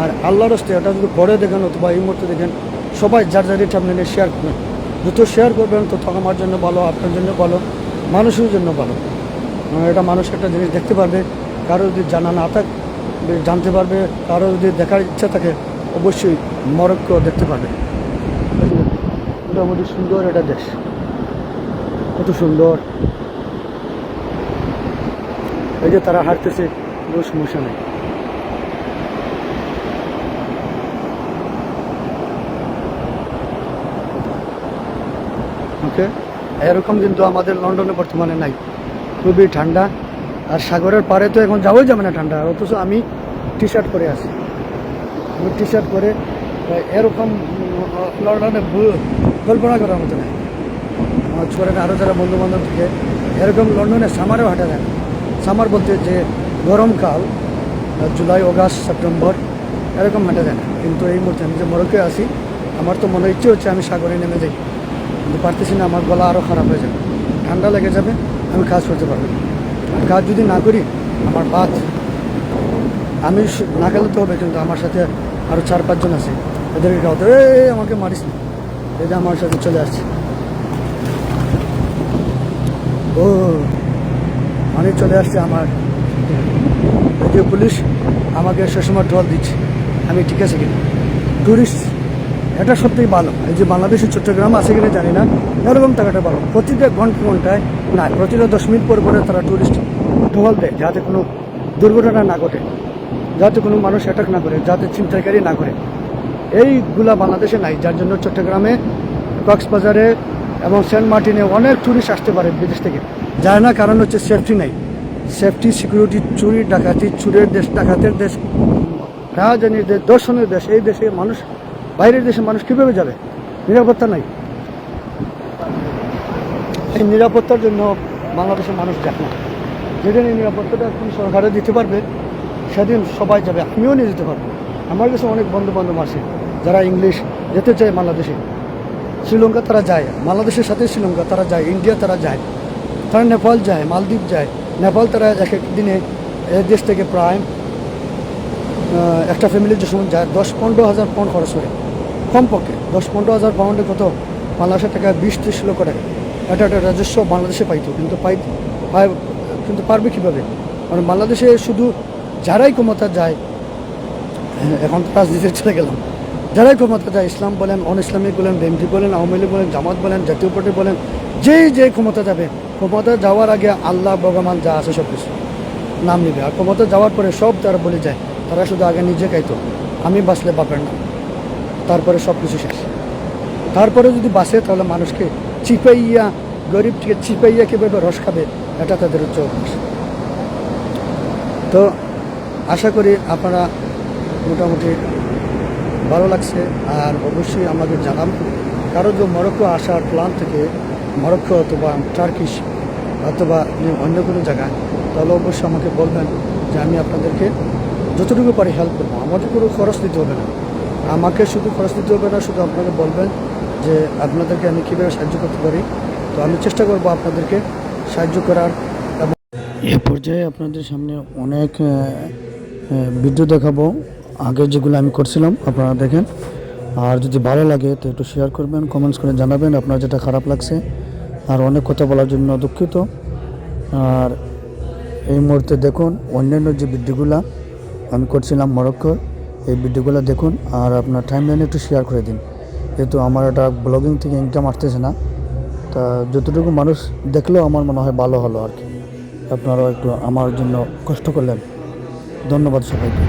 আর আল্লাহর রাস্তে এটা যদি পরে দেখেন অথবা এই মুহূর্তে দেখেন, সবাই যার যার এটা আপনি শেয়ার করবেন। যত শেয়ার করবেন তত আমার জন্য ভালো, আপনার জন্য ভালো, মানুষের জন্য ভালো। এটা মানুষ একটা জিনিস দেখতে পারবে। কারো যদি জানা না থাকে জানতে পারবে, কারো যদি দেখার ইচ্ছা থাকে অবশ্যই মরক্কো দেখতে পারবে। মোটামুটি সুন্দর একটা দেশ, কত সুন্দর। এই যে তারা হাঁটতেছে, কোনো সমস্যা নেই। ওকে, এরকম কিন্তু আমাদের লন্ডনে বর্তমানে নাই। খুবই ঠান্ডা, আর সাগরের পাড়ে তো এখন যাওয়াই যাবে না ঠান্ডা, অথচ আমি টি শার্ট পরে আছি। আমি টি শার্ট পরে এরকম লন্ডনে কল্পনা করার মতো নেই। আমার ছোটের আরও যারা বন্ধু বান্ধব থেকে এরকম লন্ডনে সামারেও হাঁটা যায় না। সামার বলতে যে গরমকাল, জুলাই, অগাস্ট, সেপ্টেম্বর, এরকম হাঁটা যায় না। কিন্তু এই মুহূর্তে আমি যে মরক্কোয় আছি, আমার তো মনে ইচ্ছে হচ্ছে আমি সাগরে নেমে যাই, কিন্তু পারতেছি না। আমার গলা আরও খারাপ হয়ে যাবে, ঠান্ডা লেগে যাবে, আমি কাজ করতে পারবো না। কাজ যদি না করি আমার বাদ। আমি না খেলে তো হবে, কিন্তু আমার সাথে আরও 4-5 জন আছে, এদেরকে খাওয়াতে আমাকে মারিস না, এই যে আমার সাথে চলে আসছে। ও মানে চলে আসছে আমার, এই যে পুলিশ আমাকে সে সময় ঢল দিচ্ছে, আমি ঠিক আছে কিনা। ট্যুরিস্ট এটা সত্যিই ভালো, এই যে বাংলাদেশের চট্টগ্রাম আছে কিনা জানি না, এরকম টাকাটা ভালো। প্রতিটা ঘন্টায় না, প্রতিটা 10 মিনিট পর পরে তারা ট্যুরিস্ট ঢল দেয়, যাতে কোনো দুর্ঘটনা না ঘটে, যাতে কোনো মানুষ অ্যাটাক না করে, যাতে ছিনতাইকারী না করে। এইগুলা বাংলাদেশে নাই, যার জন্য চট্টগ্রামে, কক্সবাজারে এবং সেন্ট মার্টিনে অনেক ট্যুরিস্ট আসতে পারে বিদেশ থেকে, যায় না, কারণ হচ্ছে সেফটি নাই। সেফটি, সিকিউরিটি, চুরি ডাকাতি, চুরের দেশ, ডাকাতের দেশ, রাজধানীর দেশ, দর্শনের দেশ, এই দেশে মানুষ, বাইরের দেশে মানুষ কীভাবে যাবে? নিরাপত্তা নাই। এই নিরাপত্তার জন্য বাংলাদেশের মানুষ যায় না। যেদিন এই নিরাপত্তাটা কোন সরকারে দিতে পারবে, সেদিন সবাই যাবে, আমিও নিয়ে যেতে পারবো। আমার কাছে অনেক বন্ধু বান্ধব আছে যারা ইংলিশ যেতে চায় বাংলাদেশে, শ্রীলঙ্কা তারা যায়, বাংলাদেশের সাথে শ্রীলঙ্কা তারা যায়, ইন্ডিয়া তারা যায়, তারা নেপাল যায়, মালদ্বীপ যায়। নেপাল তারা এক এক দিনে এই দেশ থেকে প্রায় একটা ফ্যামিলির যে সময় যায় 10-15 হাজার পাউন্ড খরচ করে, কমপক্ষে 10-15 হাজার পাউন্ডে কত, বাংলাদেশের টাকা 20-30 লক্ষ টাকা। এটা একটা রাজস্ব বাংলাদেশে পাইতো, কিন্তু কিন্তু পারবে কীভাবে? কারণ বাংলাদেশে শুধু যারাই ক্ষমতা যায়, এখন রাজনীতিতে চলে গেলাম, যারাই ক্ষমতা যায়, ইসলাম বলেন, অন ইসলামিক বলেন, বিএনপি বলেন, আওয়ামী লীগ বলেন, জামাত বলেন, জাতীয় পার্টি বলেন, যে ক্ষমতা যাবে, ক্ষমতা যাওয়ার আগে আল্লাহ ভগবান যা আছে সব কিছু নাম নেবে, আর ক্ষমতা যাওয়ার পরে সব তারা বলে যায়। তারা শুধু আগে নিজে খাইতো, আমি বাঁচলে বাপের না, তারপরে সব কিছু শেষ। তারপরে যদি বাঁচে তাহলে মানুষকে চিপাইয়া, গরিব থেকে চিপাইয়া কীভাবে রস খাবে, এটা তাদের হচ্ছে অভ্যাস। তো আশা করি আপনারা মোটামুটি ভালো লাগছে, আর অবশ্যই আমাকে জানান। কারো যে মরক্কো আসার প্ল্যান থেকে, মরক্কো অথবা টার্কিশ অথবা অন্য কোনো জায়গায়, তাহলে অবশ্যই আমাকে বলবেন, যে আমি আপনাদেরকে যতটুকু পারি হেল্প করবো। আমাদের কোনো খরচ দিতে হবে না, আমাকে শুধু খরচ দিতে হবে না, শুধু আপনাকে বলবেন যে আপনাদেরকে আমি কীভাবে সাহায্য করতে পারি। তো আমি চেষ্টা করবো আপনাদেরকে সাহায্য করার। এবং এ পর্যায়ে আপনাদের সামনে অনেক ভিডিও দেখাবো, আগের যেগুলো আমি করছিলাম, আপনারা দেখেন। আর যদি ভালো লাগে তো একটু শেয়ার করবেন, কমেন্টস করে জানাবেন আপনার যেটা খারাপ লাগছে। আর অনেক কথা বলার জন্য দুঃখিত। আর এই মুহূর্তে দেখুন অন্যান্য যে ভিডিওগুলো আমি করছিলাম মরক্কোর, এই ভিডিওগুলো দেখুন, আর আপনার টাইমলাইনে একটু শেয়ার করে দিন, যেহেতু আমার এটা ব্লগিং থেকে ইনকাম আসতেছে না। তা যতটুকু মানুষ দেখলেও আমার মনে হয় ভালো হলো আর কি। আপনারাও একটু আমার জন্য কষ্ট করলেন। ধন্যবাদ সবাইকে।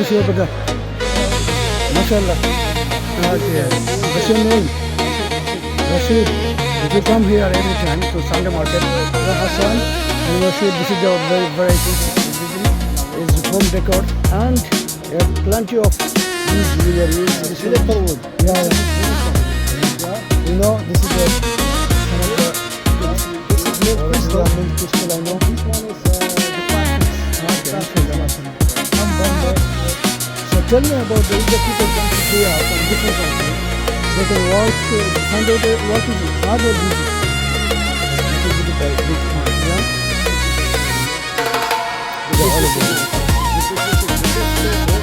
bless you, brother. MashaAllah. What's your name? Rashid. Did you come here every time to Sunday market? Hassan and Rashid, this is the very variety. Is home decor and plenty of these jewelry. This is wood. Yeah. You know, this is the crystal. Crystal, I know. This one is So tell me about the people come to Korea from different countries. They can work, find out what is it, hard or easy. It is difficult, big time, yeah? All of them.